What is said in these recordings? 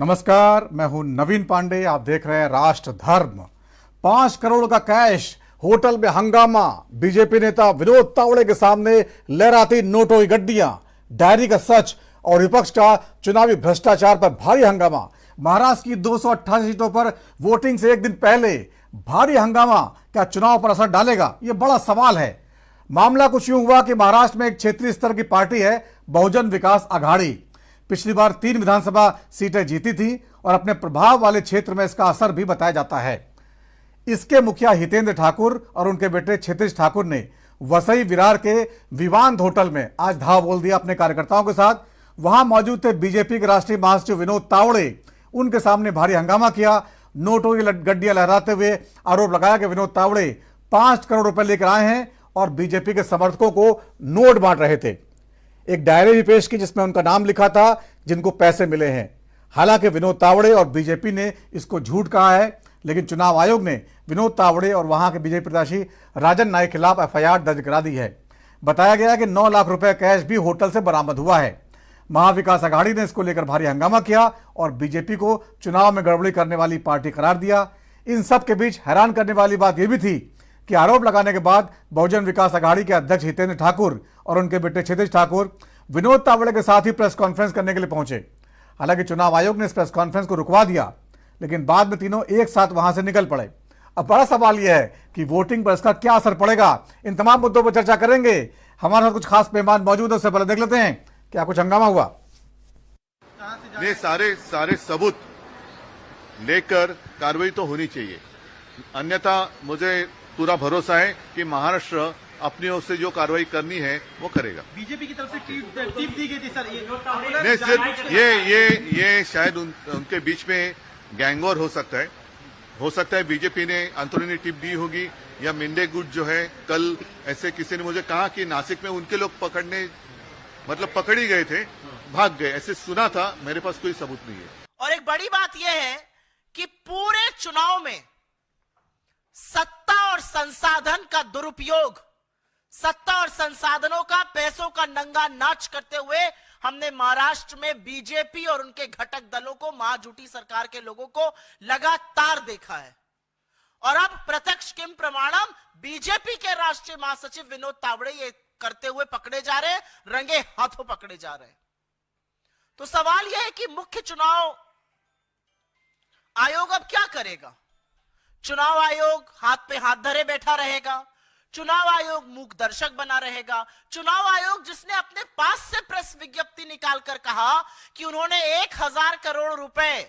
नमस्कार, मैं हूं नवीन पांडे। आप देख रहे हैं राष्ट्र धर्म। 5 करोड़ का कैश, होटल में हंगामा, बीजेपी नेता विनोद तावड़े के सामने लहराती नोटों की गड्डियां, डायरी का सच और विपक्ष का चुनावी भ्रष्टाचार पर भारी हंगामा। महाराष्ट्र की 288 सीटों पर वोटिंग से एक दिन पहले भारी हंगामा क्या चुनाव पर असर डालेगा, यह बड़ा सवाल है। मामला कुछ यूं हुआ कि महाराष्ट्र में एक क्षेत्रीय स्तर की पार्टी है बहुजन विकास आघाड़ी। पिछली बार 3 विधानसभा सीटें जीती थी और अपने प्रभाव वाले क्षेत्र में इसका असर भी बताया जाता है। इसके मुखिया हितेंद्र ठाकुर और उनके बेटे क्षितिज ठाकुर ने वसई विरार के विवांत होटल में आज धावा बोल दिया अपने कार्यकर्ताओं के साथ। वहां मौजूद थे बीजेपी के राष्ट्रीय महासचिव विनोद तावड़े। उनके सामने भारी हंगामा किया। नोटों की गड्डियां लहराते हुए आरोप लगाया कि विनोद तावड़े 5 करोड़ रुपए लेकर आए हैं और बीजेपी के समर्थकों को नोट बांट रहे थे। एक डायरी भी पेश की जिसमें उनका नाम लिखा था जिनको पैसे मिले हैं। हालांकि विनोद तावड़े और बीजेपी ने इसको झूठ कहा है, लेकिन चुनाव आयोग ने विनोद तावड़े और वहां के बीजेपी प्रत्याशी राजन नाईक के खिलाफ एफआईआर दर्ज करा दी है। बताया गया है कि 9 लाख रुपए कैश भी होटल से बरामद हुआ है। महाविकास आघाड़ी ने इसको लेकर भारी हंगामा किया और बीजेपी को चुनाव में गड़बड़ी करने वाली पार्टी करार दिया। इन सब के बीच हैरान करने वाली बात यह भी थी कि आरोप लगाने के बाद बहुजन विकास आघाड़ी के अध्यक्ष हितेंद्र ठाकुर और उनके बेटे क्षितिज ठाकुर विनोद तावड़े के साथ ही प्रेस कॉन्फ्रेंस करने के लिए पहुंचे। हालांकि चुनाव आयोग ने इस प्रेस कॉन्फ्रेंस को रुकवा दिया, लेकिन बाद में तीनों एक साथ वहां से निकल पड़े। अब बड़ा सवाल यह है कि वोटिंग पर इसका क्या असर पड़ेगा। इन तमाम मुद्दों पर चर्चा करेंगे। हमारे साथ कुछ खास मेहमान मौजूद है, उससे पहले देख लेते हैं क्या कुछ हंगामा हुआ। ये सारे सबूत लेकर कार्रवाई तो होनी चाहिए, अन्यथा मुझे पूरा भरोसा है कि महाराष्ट्र अपनी ओर से जो कार्रवाई करनी है वो करेगा। बीजेपी की तरफ से टिप दी गई थी सर, नहीं सिर्फ ये शायद उनके बीच में गैंगवॉर हो सकता है बीजेपी ने अंतरूनी टिप दी होगी, या मिंडे गुट जो है कल ऐसे किसी ने मुझे कहा कि नासिक में उनके लोग पकड़ी गए थे, भाग गए, ऐसे सुना था। मेरे पास कोई सबूत नहीं है। और एक बड़ी बात यह है कि पूरे चुनाव में सत्ता और संसाधन का दुरुपयोग, सत्ता और संसाधनों का, पैसों का नंगा नाच करते हुए हमने महाराष्ट्र में बीजेपी और उनके घटक दलों को, महाजूटी सरकार के लोगों को लगातार देखा है। और अब प्रत्यक्ष किम प्रमाणम बीजेपी के राष्ट्रीय महासचिव विनोद तावड़े ये करते हुए पकड़े जा रहे हैं, रंगे हाथों पकड़े जा रहे हैं। तो सवाल यह है कि मुख्य चुनाव आयोग अब क्या करेगा। चुनाव आयोग हाथ पे हाथ धरे बैठा रहेगा, चुनाव आयोग मूक दर्शक बना रहेगा। चुनाव आयोग जिसने अपने पास से प्रेस विज्ञप्ति निकालकर कहा कि उन्होंने 1000 करोड़ रुपए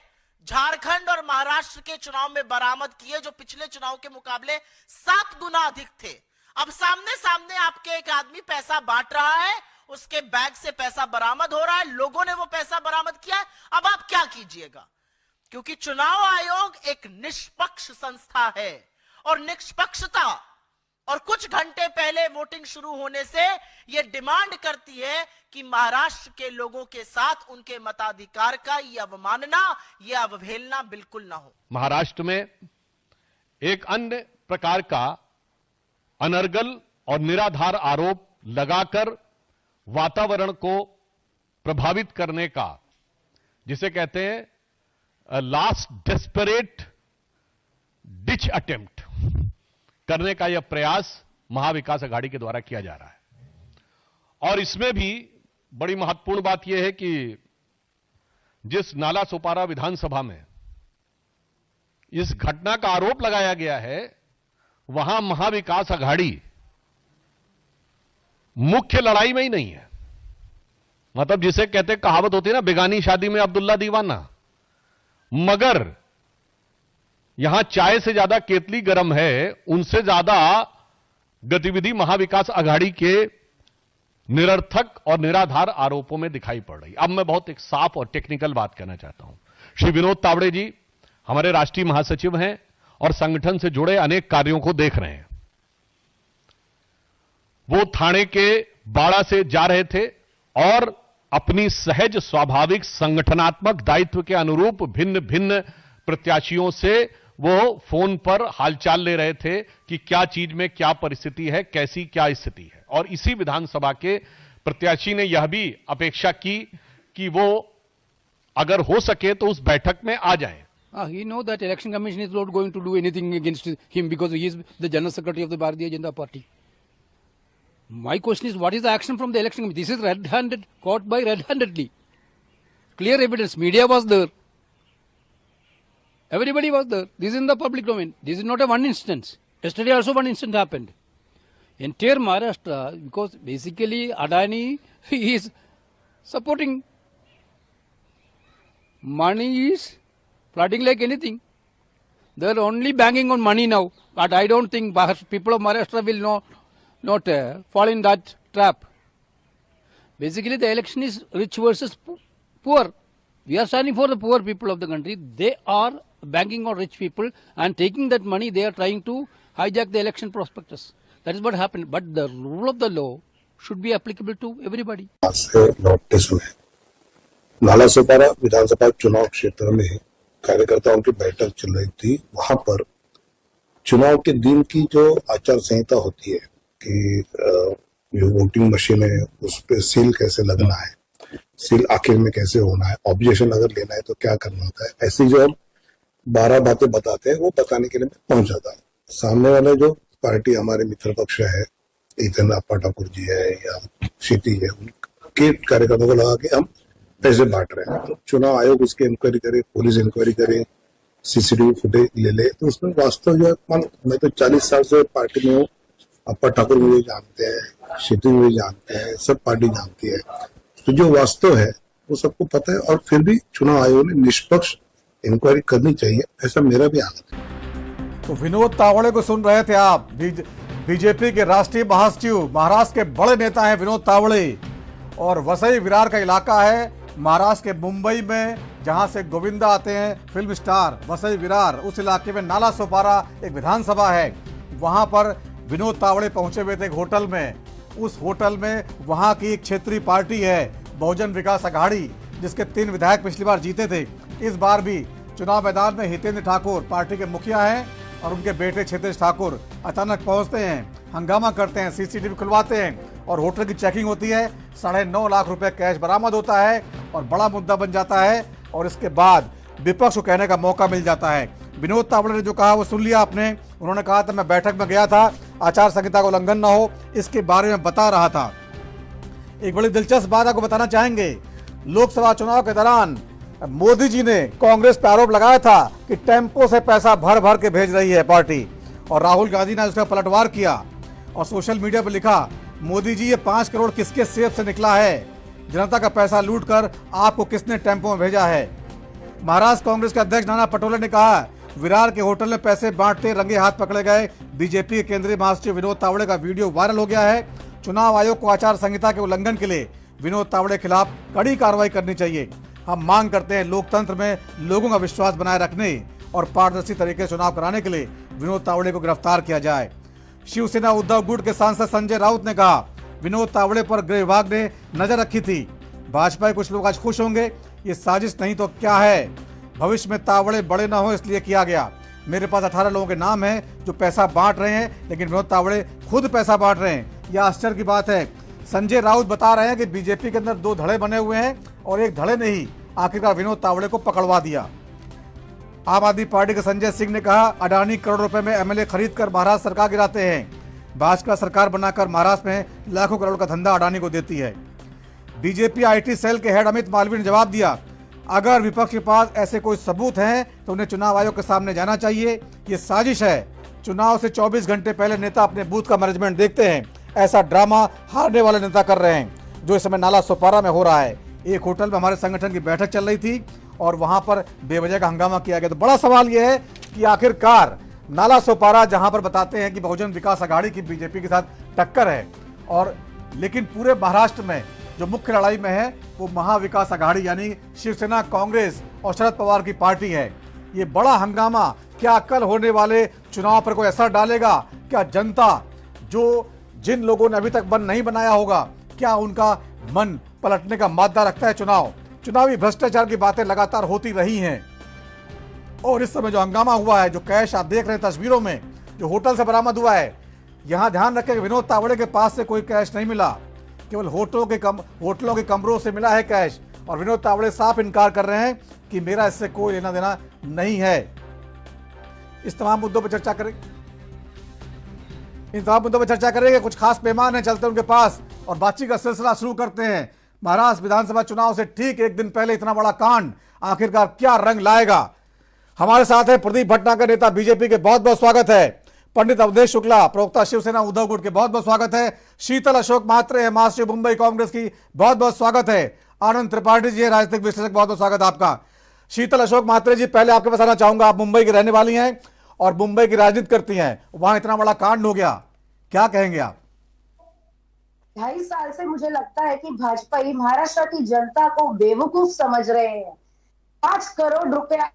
झारखंड और महाराष्ट्र के चुनाव में बरामद किए, जो पिछले चुनाव के मुकाबले 7 गुना अधिक थे। अब सामने सामने आपके एक आदमी पैसा बांट रहा है, उसके बैग से पैसा बरामद हो रहा है, लोगों ने वो पैसा बरामद किया है। अब आप क्या कीजिएगा, क्योंकि चुनाव आयोग एक निष्पक्ष संस्था है और निष्पक्षता और कुछ घंटे पहले वोटिंग शुरू होने से यह डिमांड करती है कि महाराष्ट्र के लोगों के साथ उनके मताधिकार का यह अवमानना, यह अवहेलना बिल्कुल ना हो। महाराष्ट्र में एक अन्य प्रकार का अनर्गल और निराधार आरोप लगाकर वातावरण को प्रभावित करने का, जिसे कहते हैं लास्ट डेस्परेट डिच अटेम्प्ट करने का यह प्रयास महाविकास आघाड़ी के द्वारा किया जा रहा है। और इसमें भी बड़ी महत्वपूर्ण बात यह है कि जिस नाला सोपारा विधानसभा में इस घटना का आरोप लगाया गया है, वहां महाविकास आघाड़ी मुख्य लड़ाई में ही नहीं है। मतलब जिसे कहते कहावत होती है ना, बेगानी शादी में अब्दुल्ला दीवाना। मगर यहां चाय से ज्यादा केतली गर्म है, उनसे ज्यादा गतिविधि महाविकास आघाड़ी के निरर्थक और निराधार आरोपों में दिखाई पड़ रही। अब मैं बहुत एक साफ और टेक्निकल बात कहना चाहता हूं। श्री विनोद तावड़े जी हमारे राष्ट्रीय महासचिव हैं और संगठन से जुड़े अनेक कार्यों को देख रहे हैं। वो थाने के बाड़ा से जा रहे थे और अपनी सहज स्वाभाविक संगठनात्मक दायित्व के अनुरूप भिन्न भिन्न प्रत्याशियों से वो फोन पर हालचाल ले रहे थे कि क्या चीज में क्या परिस्थिति है, कैसी क्या स्थिति है। और इसी विधानसभा के प्रत्याशी ने यह भी अपेक्षा की कि वो अगर हो सके तो उस बैठक में आ जाएं। He knows that election commission is not going to do anything against him because he is the general secretary of the Bharatiya Janata Party. My question is, what is the action from the election commission? This is red-handed, caught by red-handedly. Clear evidence. Media was there. Everybody was there. This is in the public domain. This is not a one instance. Yesterday also one incident happened. Entire Maharashtra, because basically Adani is supporting. Money is flooding like anything. They are only banking on money now. But I don't think people of Maharashtra will not fall in that trap. Basically, the election is rich versus poor. We are standing for the poor people of the country. They are banking on rich people and taking that money, they are trying to hijack the election prospectus. That is what happened. But the rule of the law should be applicable to everybody. से लौटते समय नालासोपारा विधानसभा चुनाव क्षेत्र में कार्यकर्ताओं की बैठक चल रही थी। वहां पर चुनाव के दिन की जो आचार संहिता होती है कि जो वोटिंग मशीन है उस पर सील कैसे लगना है, सील आखिर में कैसे होना है, ऑब्जेक्शन अगर लेना है तो क्या करना होता है, ऐसी जो 12 बातें बताते हैं वो बताने के लिए मैं पहुंच जाता है। सामने वाले जो पार्टी हमारे मित्र पक्ष है, इतन अप्पा ठाकुर जी है या क्षिति है, उनके कार्यकर्ताओं को लगा कि हम पैसे बांट रहे हैं। तो चुनाव आयोग उसकी इंक्वायरी करे, पुलिस इंक्वायरी करे, सीसीटीवी फुटेज ले ले, तो उसमें वास्तव जो है, मैं तो 40 साल से पार्टी में हूँ, अप्पा ठाकुर मुझे जानते हैं, क्षिति मुझे जानते हैं, सब पार्टी जानती है, तो जो वास्तव है वो सबको पता है। और फिर भी चुनाव आयोग ने निष्पक्ष इंक्वायरी करनी चाहिए, ऐसा मेरा भी आदत है। तो विनोद तावड़े को सुन रहे थे आप। बीजेपी के राष्ट्रीय महासचिव, महाराष्ट्र के बड़े नेता हैं विनोद तावड़े, और वसई विरार का इलाका है महाराष्ट्र के मुंबई में, जहां से गोविंदा आते हैं फिल्म स्टार। वसई विरार उस इलाके में नालासोपारा एक विधानसभा है, वहां पर विनोद तावड़े पहुंचे हुए थे एक होटल में। उस होटल में वहां की एक क्षेत्रीय पार्टी है बहुजन विकास अघाड़ी, जिसके 3 विधायक पिछली बार जीते थे। इस बार भी चुनाव मैदान में हितेंद्र ठाकुर पार्टी के मुखिया हैं और उनके बेटे क्षेत्रेश ठाकुर अचानक पहुंचते हैं, हंगामा करते हैं, सीसीटीवी खुलवाते हैं और होटल की चेकिंग होती है। 9.5 लाख रुपए कैश बरामद होता है और बड़ा मुद्दा बन जाता है। और इसके बाद विपक्ष को कहने का मौका मिल जाता है। विनोद तावड़े ने जो कहा वो सुन लिया आपने। उन्होंने कहा था मैं बैठक में गया था, आचार संहिता को उल्लंघन न हो इसके बारे में बता रहा था। एक बड़ी दिलचस्प बात आपको बताना चाहेंगे, लोकसभा चुनाव के दौरान मोदी जी ने कांग्रेस पर आरोप लगाया था कि टेम्पो से पैसा भर भर के भेज रही है पार्टी, और राहुल गांधी ने उसका पलटवार किया और सोशल मीडिया पर लिखा, मोदी जी ये 5 करोड़ किसके सेब से निकला है, जनता का पैसा लूट कर आपको किसने टेम्पो में भेजा है। महाराष्ट्र कांग्रेस के अध्यक्ष नाना पटोले ने कहा, विरार के होटल में पैसे बांटते रंगे हाथ पकड़े गए बीजेपी के केंद्रीय महासचिव विनोद तावड़े का वीडियो वायरल हो गया है। चुनाव आयोग को आचार संहिता के उल्लंघन के लिए विनोद तावड़े के खिलाफ कड़ी कार्रवाई करनी चाहिए। हम मांग करते हैं लोकतंत्र में लोगों का विश्वास बनाए रखने और पारदर्शी तरीके से चुनाव कराने के लिए विनोद तावड़े को गिरफ्तार किया जाए। शिवसेना उद्धव गुट के सांसद संजय राउत ने कहा, विनोद तावड़े पर गृह विभाग ने नजर रखी थी। भाजपा के कुछ लोग आज खुश होंगे, ये साजिश नहीं तो क्या है, भविष्य में तावड़े बड़े ना हो इसलिए किया गया। मेरे पास 18 लोगों के नाम हैं जो पैसा बांट रहे हैं, लेकिन विनोद तावड़े खुद पैसा बांट रहे हैं, यह आश्चर्य की बात है। संजय राउत बता रहे हैं कि बीजेपी के अंदर 2 धड़े बने हुए हैं और एक धड़े ने ही आखिरकार विनोद तावड़े को पकड़वा दिया। आम आदमी पार्टी के संजय सिंह ने कहा, अडानी करोड़ रुपए में एमएलए खरीद कर महाराष्ट्र सरकार गिराते हैं, भाजपा सरकार बनाकर महाराष्ट्र में लाखों करोड़ का धंधा अडानी को देती है। बीजेपी आईटी सेल के हेड अमित मालवीय ने जवाब दिया, अगर विपक्ष के पास ऐसे कोई सबूत हैं तो उन्हें चुनाव आयोग के सामने जाना चाहिए। ये साजिश है। चुनाव से 24 घंटे पहले नेता अपने बूथ का मैनेजमेंट देखते हैं, ऐसा ड्रामा हारने वाले नेता कर रहे हैं जो इस समय नालासोपारा में हो रहा है। एक होटल में हमारे संगठन की बैठक चल रही थी और वहां पर बेवजह का हंगामा किया गया। तो बड़ा सवाल यह है कि आखिरकार नालासोपारा, जहां पर बताते हैं कि बहुजन विकास अघाड़ी की बीजेपी के साथ टक्कर है, और लेकिन पूरे महाराष्ट्र में जो मुख्य लड़ाई में है वो महाविकास अघाड़ी यानी शिवसेना, कांग्रेस और शरद पवार की पार्टी है। ये बड़ा हंगामा क्या कल होने वाले चुनाव पर कोई असर डालेगा? क्या जनता, जो जिन लोगों ने अभी तक मन नहीं बनाया होगा, क्या उनका मन पलटने का मादा रखता है? चुनावी भ्रष्टाचार की बातें लगातार होती रही हैं और इस समय जो हंगामा हुआ है, जो कैश आप देख रहे हैं तस्वीरों में, जो होटल से बरामद हुआ है, यहां ध्यान रखें विनोद तावड़े के पास से कोई कैश नहीं मिला, केवल होटलों के कमरों से मिला है कैश। और विनोद तावड़े साफ इनकार कर रहे हैं कि मेरा इससे कोई लेना देना नहीं है। इस तमाम मुद्दों पर चर्चा करेंगे, इन तमाम मुद्दों पर चर्चा करेंगे। कुछ खास मेहमान हैं, चलते उनके पास और बातचीत का सिलसिला शुरू करते हैं। महाराष्ट्र विधानसभा चुनाव से ठीक एक दिन पहले इतना बड़ा कांड आखिरकार क्या रंग लाएगा? हमारे साथ है प्रदीप भटनागर, नेता बीजेपी के, बहुत बहुत स्वागत है। पंडित अवधेश शुक्ला, प्रवक्ता शिवसेना उद्धव गुट के, बहुत बहुत स्वागत है। शीतल अशोक म्हात्रे है महासचिव मुंबई कांग्रेस की, बहुत बहुत स्वागत है। आनंद त्रिपाठी जी है राजनीतिक विश्लेषक, बहुत बहुत स्वागत है आपका। शीतल अशोक म्हात्रे जी, पहले आपके पास आना चाहूंगा, आप मुंबई की रहने वाली हैं और मुंबई की राजनीति करती हैं, वहां इतना बड़ा कांड हो गया, क्या कहेंगे आप? 2.5 साल से मुझे लगता है कि भाजपा ही महाराष्ट्र की जनता को बेवकूफ समझ रहे हैं। 5 करोड़ रुपया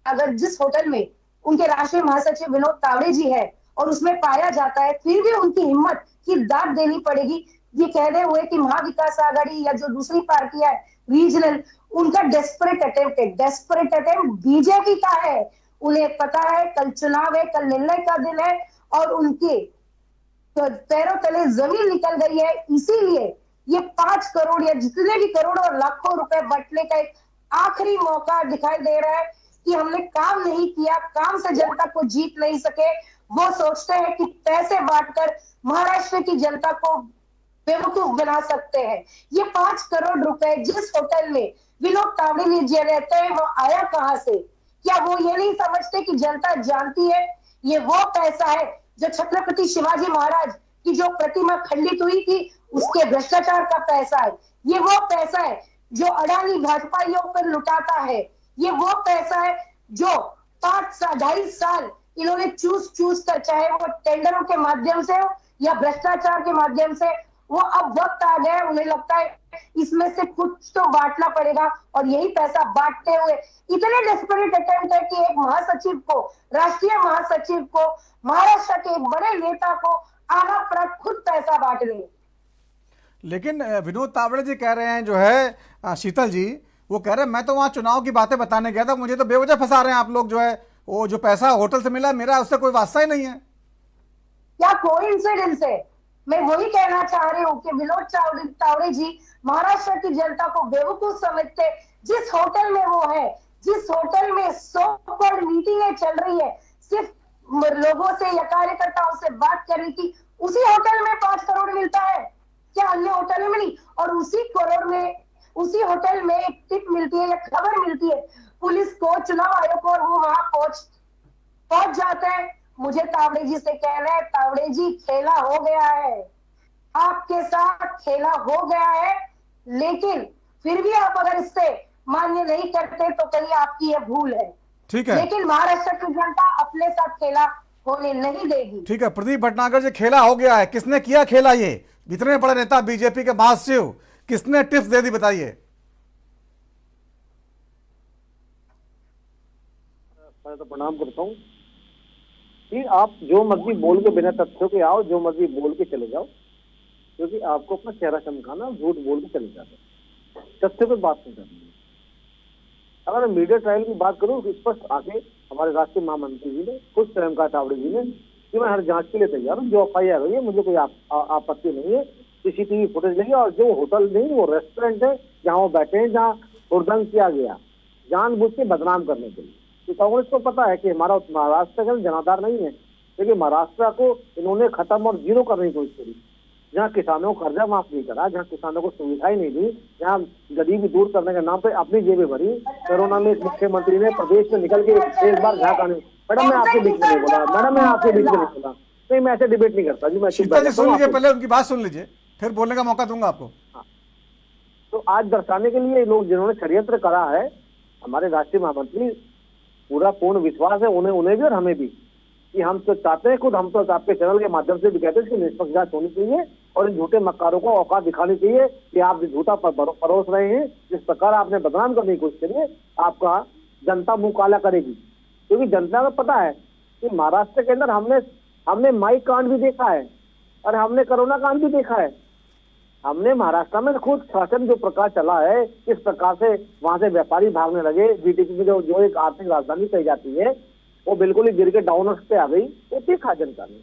अगर जिस होटल में उनके राष्ट्रीय महासचिव विनोद तावड़े जी है और उसमें पाया जाता है, फिर भी उनकी हिम्मत की दाद देनी पड़ेगी ये कहते हुए कि महाविकास आघाड़ी या जो दूसरी पार्टियां है रीजनल, उनका डेस्परेट अटेम्प्ट बीजेपी का है। उन्हें पता है कल चुनाव है, कल निर्णय का दिन है और उनके तो पैरों तले जमीन निकल गई है। इसीलिए ये 5 करोड़ या जितने भी करोड़ और लाखों रुपए बंटने का एक आखिरी मौका दिखाई दे रहा है कि हमने काम नहीं किया, काम से जनता को जीत नहीं सके। वो सोचते हैं कि पैसे बांटकर महाराष्ट्र की जनता को बेवकूफ बना सकते हैं। ये 5 करोड़ रुपए जिस होटल में विनोद तावड़े जी रहते हैं वो आया कहां से? क्या वो ये नहीं समझते कि जनता जानती है ये वो पैसा है जो छत्रपति शिवाजी महाराज की जो प्रतिमा खंडित हुई थी उसके भ्रष्टाचार का पैसा है। ये वो पैसा है जो अडानी भाजपाइयों पर लुटाता है। ये वो पैसा है जो 2.5 साल इन्होंने चूस कर, चाहे वो टेंडरों के माध्यम से हो या भ्रष्टाचार के माध्यम से, वो अब वक्त आ गया, उन्हें लगता है इसमें से कुछ तो बांटना पड़ेगा और यही पैसा बांटते हुए इतने डेस्परेट अटेम्प्ट है कि एक महासचिव को, राष्ट्रीय महासचिव को, महाराष्ट्र के एक बड़े नेता को आना पड़ा खुद पैसा बांटने। लेकिन विनोद तावड़े जी कह रहे हैं जो है शीतल जी, वो कह रहे हैं मैं तो वहां चुनाव की बातें बताने गया था, मुझे तो बेवजह फंसा रहे हैं आप लोग, जो है वो जो पैसा होटल से मिला मेरा उससे कोई वास्ता ही नहीं है। क्या कोइंसिडेंस है? मैं वही कहना चाह रही हूँ कि विनोद तावड़े जी महाराष्ट्र की जनता को बेवकूफ समझते। जिस होटल में वो है, जिस होटल में सो कॉल्ड मीटिंगें चल रही है, सिर्फ लोगों से या कार्यकर्ताओं से बात करनी थी, उसी होटल में 5 करोड़ मिलता है क्या अन्य होटल में नहीं? और उसी होटल में एक टिप मिलती है या खबर मिलती है पुलिस को, चुनाव आयोग को, और वो वहां पहुंच जाते हैं। मुझे तावड़े जी से कहना है, तावड़े जी खेला हो गया है, आपके साथ खेला हो गया है, लेकिन फिर भी आप अगर इससे मान्य नहीं करते तो कहीं आपकी यह भूल है। ठीक है, लेकिन महाराष्ट्र की जनता अपने साथ खेला होने नहीं देगी। ठीक है प्रदीप भटनागर जी, खेला हो गया है, किसने किया खेला? ये इतने बड़े नेता बीजेपी के महासचिव, किसने टिप्स दे दी बताइए? मैं तो प्रणाम करता हूँ कि आप जो मर्जी बोल के बिना तथ्यों के आओ, जो मर्जी बोल के चले जाओ, क्योंकि आपको अपना चेहरा चमकाना, झूठ बोल के चले जाते, तथ्यों पे बात नहीं करनी। अगर मैं मीडिया ट्रायल की बात करूँ, स्पष्ट आके हमारे राष्ट्रीय महामंत्री जी ने खुद स्वयं कहा तावड़े जी ने कि मैं हर जांच के लिए तैयार हूँ, जो FIR हुई है मुझे कोई आपत्ति नहीं है, CCTV फुटेज लेंगे। और जो होटल नहीं, वो रेस्टोरेंट है जहाँ वो बैठे हैं, जहाँ उद्दंड किया गया जानबूझ के बदनाम करने के लिए। तो कांग्रेस को पता है कि हमारा महाराष्ट्र का जनाधार नहीं है, लेकिन महाराष्ट्र को इन्होंने खत्म और जीरो करने की कोशिश करी। जहाँ किसानों को कर्जा माफ नहीं करा, जहाँ किसानों को सुविधाएं नहीं दी, जहाँ गरीबी दूर करने के नाम पे अपनी जेबें भरी। कोरोना में मुख्यमंत्री ने प्रदेश से निकल के एक बार झाँक आने। मैडम मैं आपके बीच में नहीं बोला, मैडम मैं आपके बीच में नहीं बोला, नहीं मैं ऐसे डिबेट नहीं करता जी। मैं सुन लीजिए, पहले उनकी बात सुन लीजिए, फिर बोलने का मौका दूंगा आपको। तो आज दर्शाने के लिए लोग जिन्होंने षड्यंत्र करा है, हमारे राष्ट्रीय महामंत्री, पूरा पूर्ण विश्वास है उन्हें भी और हमें भी कि हम तो चाहते हैं, खुद हम तो आपके चैनल के माध्यम से भी कहते हैं कि निष्पक्ष जांच होनी चाहिए और इन झूठे मक्कारों को औकात दिखानी चाहिए कि आप झूठा परोस रहे हैं। जिस प्रकार आपने बदनाम करने की कोशिश करी है, आपका जनता मुंह काला करेगी, क्योंकि जनता को पता है कि महाराष्ट्र के अंदर हमने माइक कांड भी देखा है और हमने कोरोना कांड भी देखा है। हमने महाराष्ट्र में खुद शासन जो प्रकार चला है, इस प्रकार से वहां से व्यापारी भागने लगे, बीटीपी में जो एक आर्थिक राजधानी कही जाती है वो बिल्कुल ही गिर के डाउनर्स पे आ गई। वो देखा जनता ने।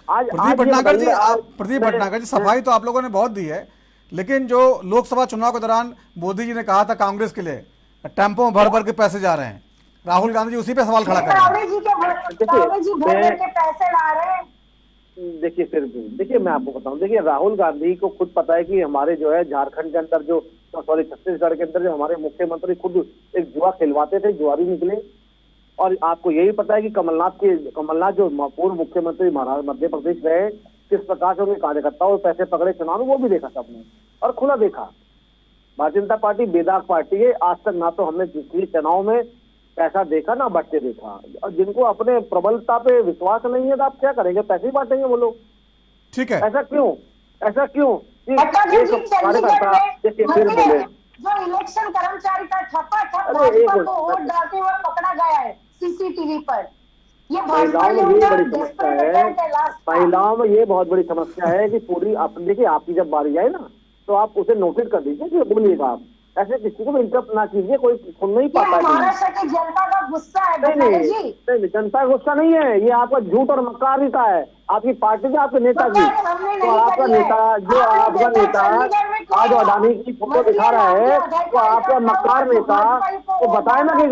आज प्रदीप भटनागर जी, सफाई तो आप लोगों ने बहुत दी है, लेकिन जो लोकसभा चुनाव के दौरान मोदी जी ने कहा था कांग्रेस के लिए टेम्पो में भर भर के पैसे जा रहे हैं, राहुल गांधी जी उसी पे सवाल खड़ा कर रहे हैं। राहुल जी भर भर के पैसे ला रहे हैं। देखिए फिर भी देखिए मैं आपको बताऊं, देखिए राहुल गांधी को खुद पता है कि हमारे जो है झारखंड के अंदर जो छत्तीसगढ़ के अंदर जो हमारे मुख्यमंत्री खुद एक जुआ खिलवाते थे, जुआरी निकले। और आपको यही पता है कि कमलनाथ जो पूर्व मुख्यमंत्री मध्य प्रदेश रहे, किस प्रकार से उनके कार्यकर्ताओं और पैसे पकड़े चुनाव में, वो भी देखा सबने और खुला देखा। भारतीय जनता पार्टी बेदाग पार्टी है, आज तक ना तो हमने पिछले चुनाव में पैसा देखा ना बटते देखा। और जिनको अपने प्रबलता पे विश्वास नहीं है तो आप क्या करेंगे, पैसे ही बांटेंगे वो लोग। ठीक है, ऐसा क्यों फिर बोले जो इलेक्शन कर्मचारी का ठप्पा भाजपा को वोट डालते हुए पकड़ा गया है सीसीटीवी पर। ये महिलाओं में ये बड़ी समस्या है, महिलाओं में ये बहुत बड़ी समस्या है कि पूरी अपनी, देखिए आपकी जब बारी आए ना तो आप उसे नोटिस कर दीजिए कि बोलिएगा आप, ऐसे किसी को भी इंटरप्ट ना कीजिए, कोई सुन नहीं पाता है। महाराष्ट्र की जनता का गुस्सा है। नहीं, जनता का गुस्सा नहीं है, ये आपका झूठ और मक्कारिता है आपकी पार्टी के, आपके नेता की। तो आपका नेता आज अडानी की फोटो दिखा रहा है, तो आपका मक्कार नेता तो बताए ना कि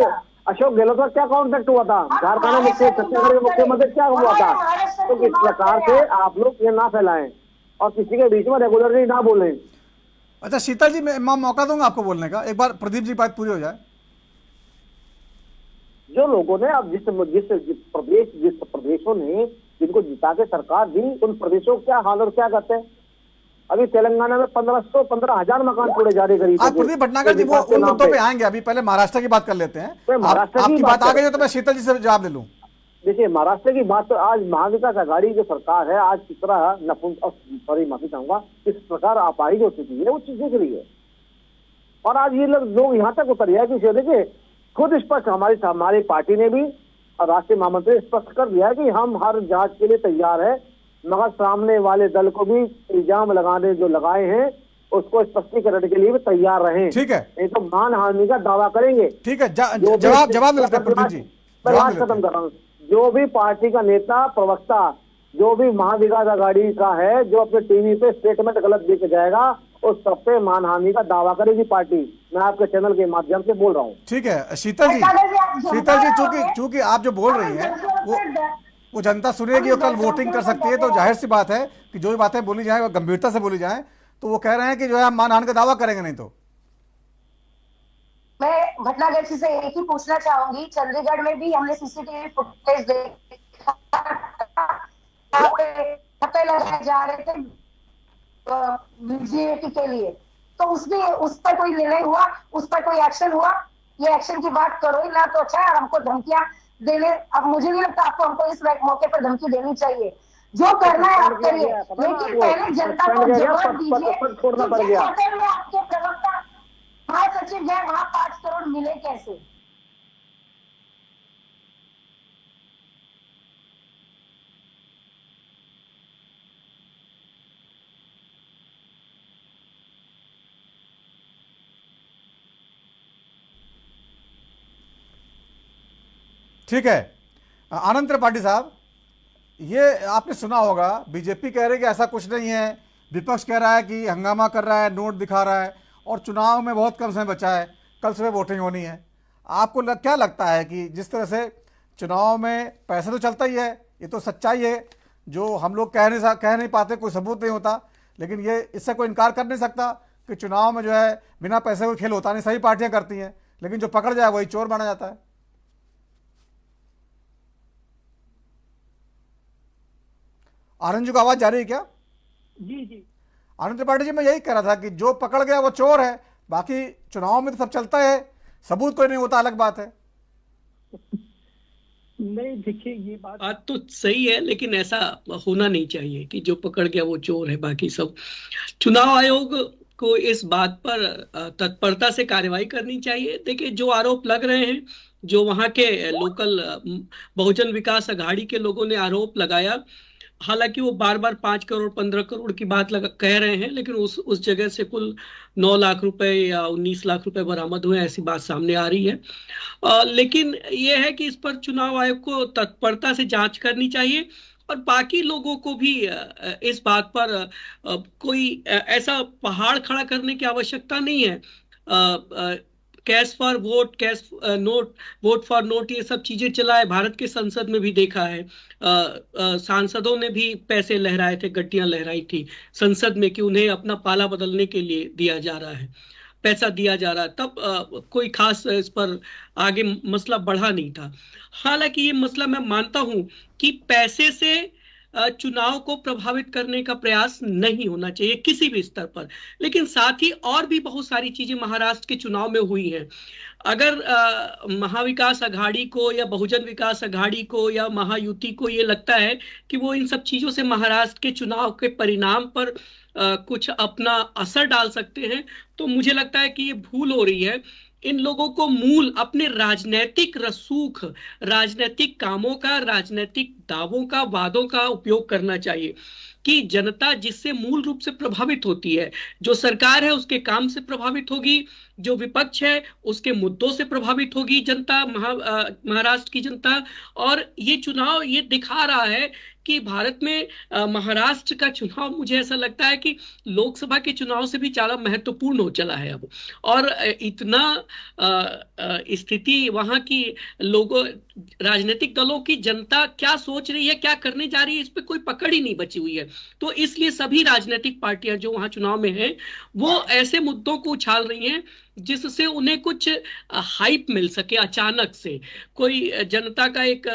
अशोक गहलोत का क्या कॉन्टेक्ट हुआ था, झारखंड में छत्तीसगढ़ के मुख्यमंत्री क्या हुआ था। तो इस प्रकार से आप लोग ये ना फैलाएं और किसी के बीच में रेगुलरली ना बोलें। अच्छा शीतल जी, मैं मौका दूंगा आपको बोलने का, एक बार प्रदीप जी बात पूरी हो जाए। जो लोगों ने अब जिस प्रदेशों ने जिनको जिता के सरकार दी, उन प्रदेशों का क्या हाल और क्या करते हैं। अभी तेलंगाना में 15,000 मकान तोड़े जा रहे गरीब। आप प्रदीप भटनागर जी वो उन मुद्दों पे आएंगे, अभी पहले महाराष्ट्र की बात कर लेते हैं। आपकी बात आ गई हो तो मैं शीतल जी से जवाब ले लूं। देखिए महाराष्ट्र की बात तो आज महाविकास आघाड़ी जो सरकार है आज किस तरह माफी चाहूंगा, किस प्रकार अपाहिज हो चुकी है वो चीज दिख रही है। और आज ये लोग यहाँ तक उतर गया कि देखिए खुद स्पष्ट हमारी पार्टी ने भी और राष्ट्रीय महामंत्री स्पष्ट कर दिया है कि हम हर जांच के लिए तैयार है, मगर सामने वाले दल को भी इल्जाम लगाने जो लगाए हैं उसको स्पष्टीकरण के लिए भी तैयार रहें। ठीक है, नहीं तो मानहानि का दावा करेंगे। ठीक है, जवाब लेते हैं प्रदीप जी। बात खत्म कर रहा हूँ। जो भी पार्टी का नेता प्रवक्ता जो भी महाविकास आघाड़ी का है जो अपने टीवी पे स्टेटमेंट गलत दे के जाएगा उस सब पे मानहानि का दावा करेगी पार्टी। मैं आपके चैनल के माध्यम से बोल रहा हूँ। ठीक है शीतल जी, चूंकि आप जो बोल रही हैं वो जनता सुनेगी और कल वोटिंग कर सकती है, तो जाहिर सी बात है कि जो भी बातें बोली जाए वो गंभीरता से बोली जाए। तो वो कह रहे हैं कि जो है हम मानहानि का दावा करेंगे, नहीं तो मैं भटनागर जी से एक ही पूछना चाहूंगी, चंडीगढ़ में भी हमने सीसीटीवी फुटेज देखा, ठप्पे लगाए जा रहे थे बीजेपी के लिए, तो उसमें उस पर कोई निर्णय हुआ, उस पर कोई एक्शन हुआ? ये एक्शन की बात करो ही ना तो अच्छा है। हमको धमकियां देने, अब मुझे नहीं लगता आपको हमको इस मौके पर धमकी देनी चाहिए। जो करना है आप करिए, लेकिन पहले जनता को जवाब दीजिए। आपके प्रवक्ता महासचिव गए, वहां 5 करोड़ मिले कैसे? ठीक है। आनंद त्रिपाठी साहब, ये आपने सुना होगा, बीजेपी कह रही है कि ऐसा कुछ नहीं है, विपक्ष कह रहा है कि हंगामा कर रहा है, नोट दिखा रहा है और चुनाव में बहुत कम समय बचा है, कल सुबह वोटिंग होनी है। आपको क्या लगता है कि जिस तरह से चुनाव में पैसा तो चलता ही है, ये तो सच्चाई है, जो हम लोग कह नहीं पाते, कोई सबूत नहीं होता, लेकिन ये इससे कोई इनकार कर नहीं सकता कि चुनाव में जो है बिना पैसे कोई खेल होता नहीं, सही पार्टियां करती हैं, लेकिन जो पकड़ जाए वही चोर माना जाता है। आनंद जी को आवाज जा रही है क्या? जी आनंद त्रिपाठी जी, मैं यही कह रहा था कि जो पकड़ गया वो चोर है, बाकी चुनाव में तो सब चलता है, सबूत कोई नहीं होता, अलग बात है। नहीं देखिए ये बात तो सही है, लेकिन ऐसा होना नहीं चाहिए कि जो पकड़ गया वो चोर है, बाकी सब। चुनाव आयोग को इस बात पर तत्परता से कार्रवाई करनी चाहिए। देखिए जो आरोप लग रहे हैं, जो वहां के लोकल बहुजन विकास अघाड़ी के लोगों ने आरोप लगाया, हालांकि वो बार बार 5 करोड़ 15 करोड़ की बात कह रहे हैं, लेकिन उस जगह से कुल 9 लाख रुपए या 19 लाख रुपए बरामद हुए, ऐसी बात सामने आ रही है। लेकिन ये है कि इस पर चुनाव आयोग को तत्परता से जांच करनी चाहिए और बाकी लोगों को भी इस बात पर कोई ऐसा पहाड़ खड़ा करने की आवश्यकता नहीं है। Cash for vote, cash note, vote for note, ये सब चीजें चला है, भारत के संसद में भी देखा है। सांसदों ने भी पैसे लहराए थे, गड्डियां लहराई थी संसद में कि उन्हें अपना पाला बदलने के लिए दिया जा रहा है, पैसा दिया जा रहा है। तब कोई खास इस पर आगे मसला बढ़ा नहीं था। हालांकि ये मसला मैं मानता हूं कि पैसे से चुनाव को प्रभावित करने का प्रयास नहीं होना चाहिए किसी भी स्तर पर। लेकिन साथ ही और भी बहुत सारी चीजें महाराष्ट्र के चुनाव में हुई हैं। अगर महाविकास अघाड़ी को या बहुजन विकास अघाड़ी को या महायुति को ये लगता है कि वो इन सब चीजों से महाराष्ट्र के चुनाव के परिणाम पर कुछ अपना असर डाल सकते हैं, तो मुझे लगता है कि ये भूल हो रही है। इन लोगों को मूल अपने राजनीतिक रसूख, राजनीतिक कामों का, राजनीतिक दावों का, वादों का उपयोग करना चाहिए कि जनता जिससे मूल रूप से प्रभावित होती है, जो सरकार है उसके काम से प्रभावित होगी, जो विपक्ष है उसके मुद्दों से प्रभावित होगी जनता, महाराष्ट्र की जनता। और ये चुनाव ये दिखा रहा है कि भारत में महाराष्ट्र का चुनाव, मुझे ऐसा लगता है कि लोकसभा के चुनाव से भी ज्यादा महत्वपूर्ण हो चला है अब। और इतना स्थिति वहां की लोगों, राजनीतिक दलों की जनता क्या सोच रही है, क्या करने जा रही है, इस पे कोई पकड़ ही नहीं बची हुई है। तो इसलिए सभी राजनीतिक पार्टियां जो वहां चुनाव में हैं वो ऐसे मुद्दों को उछाल रही हैं जिससे उन्हें कुछ हाइप मिल सके, अचानक से कोई जनता का एक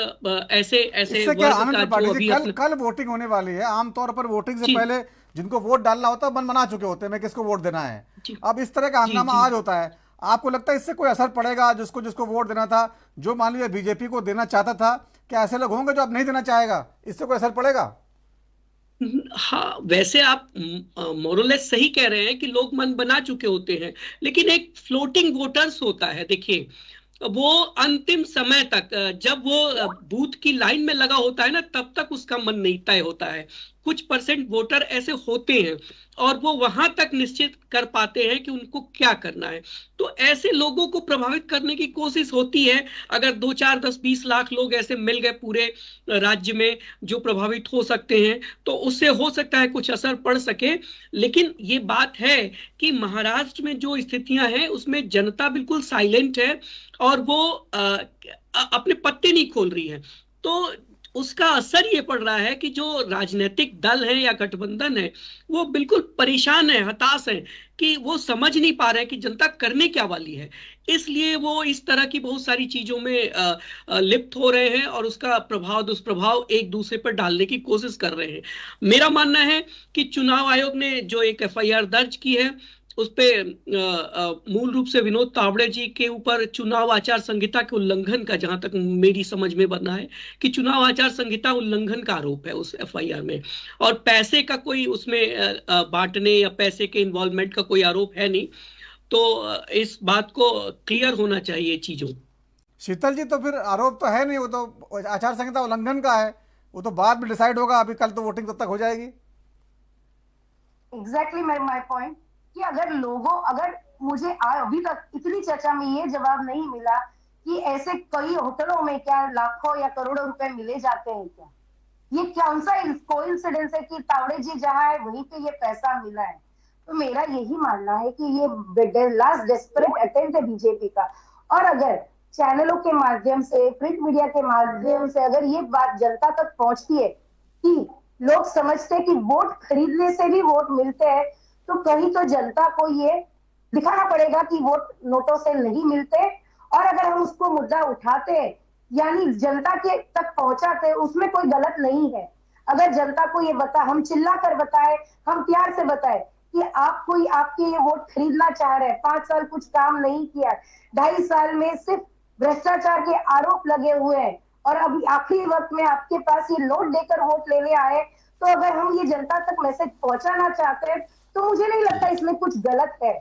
ऐसे इससे क्या आनंद त्रिपाठी जी, कल वोटिंग होने वाली है। आमतौर पर वोटिंग से पहले जिनको वोट डालना होता है मन बना चुके होते हैं मैं किसको वोट देना है। अब इस तरह का हंगामा आज होता है, आपको लगता है इससे कोई असर पड़ेगा? जिसको जिसको वोट देना था, जो मान लीजिए बीजेपी को देना चाहता था, क्या ऐसे लोग होंगे जो अब नहीं देना चाहेगा? इससे कोई असर पड़ेगा? हाँ, वैसे आप मोरलेस सही कह रहे हैं कि लोग मन बना चुके होते हैं, लेकिन एक फ्लोटिंग वोटर्स होता है। देखिए, वो अंतिम समय तक, जब वो बूथ की लाइन में लगा होता है ना, तब तक उसका मन नहीं तय होता है। कुछ परसेंट वोटर ऐसे होते हैं और वो वहां तक निश्चित कर पाते हैं कि उनको क्या करना है। तो ऐसे लोगों को प्रभावित करने की कोशिश होती है। अगर 2, 4, 10, 20 लाख लोग ऐसे मिल गए पूरे राज्य में जो प्रभावित हो सकते हैं, तो उससे हो सकता है कुछ असर पड़ सके। लेकिन ये बात है कि महाराष्ट्र में जो स्थितियां हैं उसमें जनता बिल्कुल साइलेंट है और वो अपने पत्ते नहीं खोल रही है। तो उसका असर ये पड़ रहा है कि जो राजनीतिक दल है या गठबंधन है वो बिल्कुल परेशान है, हताश है कि वो समझ नहीं पा रहे हैं कि जनता करने क्या वाली है। इसलिए वो इस तरह की बहुत सारी चीजों में लिप्त हो रहे हैं और उसका प्रभाव दुष्प्रभाव एक दूसरे पर डालने की कोशिश कर रहे हैं। मेरा मानना है कि चुनाव आयोग ने जो एक FIR दर्ज की है उस पे मूल रूप से विनोद तावड़े जी के ऊपर चुनाव आचार संहिता के उल्लंघन का, जहां तक मेरी समझ में बना है कि चुनाव आचार संहिता उल्लंघन का आरोप है उस FIR में, और पैसे का कोई उसमें बांटने या पैसे के इन्वॉल्वमेंट का कोई आरोप है नहीं। तो इस बात को क्लियर होना चाहिए चीजों। शीतल जी, तो फिर आरोप तो है नहीं, वो तो आचार संहिता उल्लंघन का है, वो तो बाद में डिसाइड होगा। अभी कल तो वोटिंग तब तक हो जाएगी। एग्जैक्टली माय पॉइंट कि अगर मुझे अभी तक इतनी चर्चा में ये जवाब नहीं मिला कि ऐसे कई होटलों में क्या लाखों या करोड़ों रुपए मिले जाते हैं क्या? ये कौन सा कोइंसिडेंस है कि तावड़े जी जहां है वहीं पे ये पैसा मिला है? तो मेरा यही मानना है कि ये लास्ट डेस्परेट अटेम्प्ट है बीजेपी का। और अगर चैनलों के माध्यम से, प्रिंट मीडिया के माध्यम से अगर ये बात जनता तक पहुंचती है कि लोग समझते हैं कि वोट खरीदने से भी वोट मिलते हैं, तो कहीं तो जनता को ये दिखाना पड़ेगा कि वोट नोटों से नहीं मिलते। और अगर हम उसको मुद्दा उठाते हैं यानी जनता के तक पहुंचाते हैं, उसमें कोई गलत नहीं है। अगर जनता को ये हम चिल्ला कर बताए, हम प्यार से बताए कि आपके ये वोट खरीदना चाह रहे हैं, 5 साल कुछ काम नहीं किया, 2.5 साल में सिर्फ भ्रष्टाचार के आरोप लगे हुए हैं और अभी आखिरी वक्त में आपके पास ये नोट देकर वोट लेने आए, तो अगर हम ये जनता तक मैसेज पहुंचाना चाहते हैं तो मुझे नहीं लगता इसमें कुछ गलत है।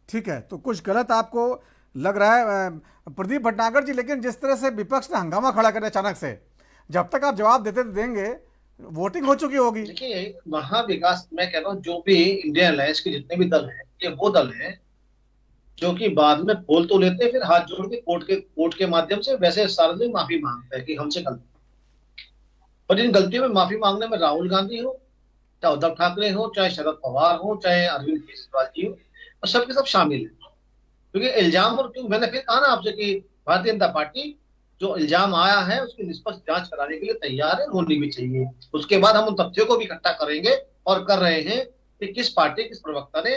ठीक है, तो कुछ गलत आपको लग रहा है प्रदीप भटनागर जी, लेकिन जिस तरह से विपक्ष ने हंगामा खड़ा कर अचानक से, जब तक आप जवाब देंगे वोटिंग हो चुकी होगी। देखिए, महाविकास, मैं कह रहा हूँ जो भी इंडियन अलायंस के जितने भी दल हैं, ये वो दल हैं जो कि बाद में बोल तो लेते हैं, फिर हाथ जोड़ के कोर्ट के माध्यम से वैसे सार्वजनिक माफी मांगते हैं कि हमसे गलती। और इन गलतियों में माफी मांगने में राहुल गांधी हो, चाहे उद्धव ठाकरे हो, चाहे शरद पवार हो, चाहे अरविंद केजरीवाल जी हो, और सबके सब शामिल है। क्योंकि इल्जाम, और क्योंकि मैंने फिर कहा ना आपसे कि भारतीय जनता पार्टी जो इल्जाम आया है उसकी निष्पक्ष जांच कराने के लिए तैयार है, होनी भी चाहिए। उसके बाद हम उन तथ्यों को भी इकट्ठा करेंगे और कर रहे हैं कि किस पार्टी, किस प्रवक्ता ने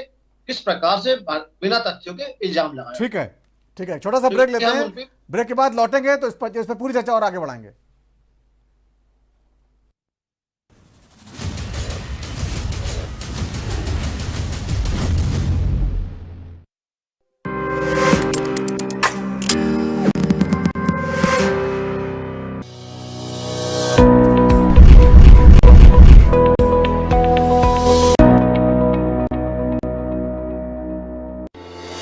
किस प्रकार से बिना तथ्यों के इल्जाम लगाया। ठीक है, ठीक है, छोटा सा ब्रेक लेते हैं, ब्रेक के बाद लौटेंगे तो इस पर पूरी चर्चा और आगे बढ़ाएंगे।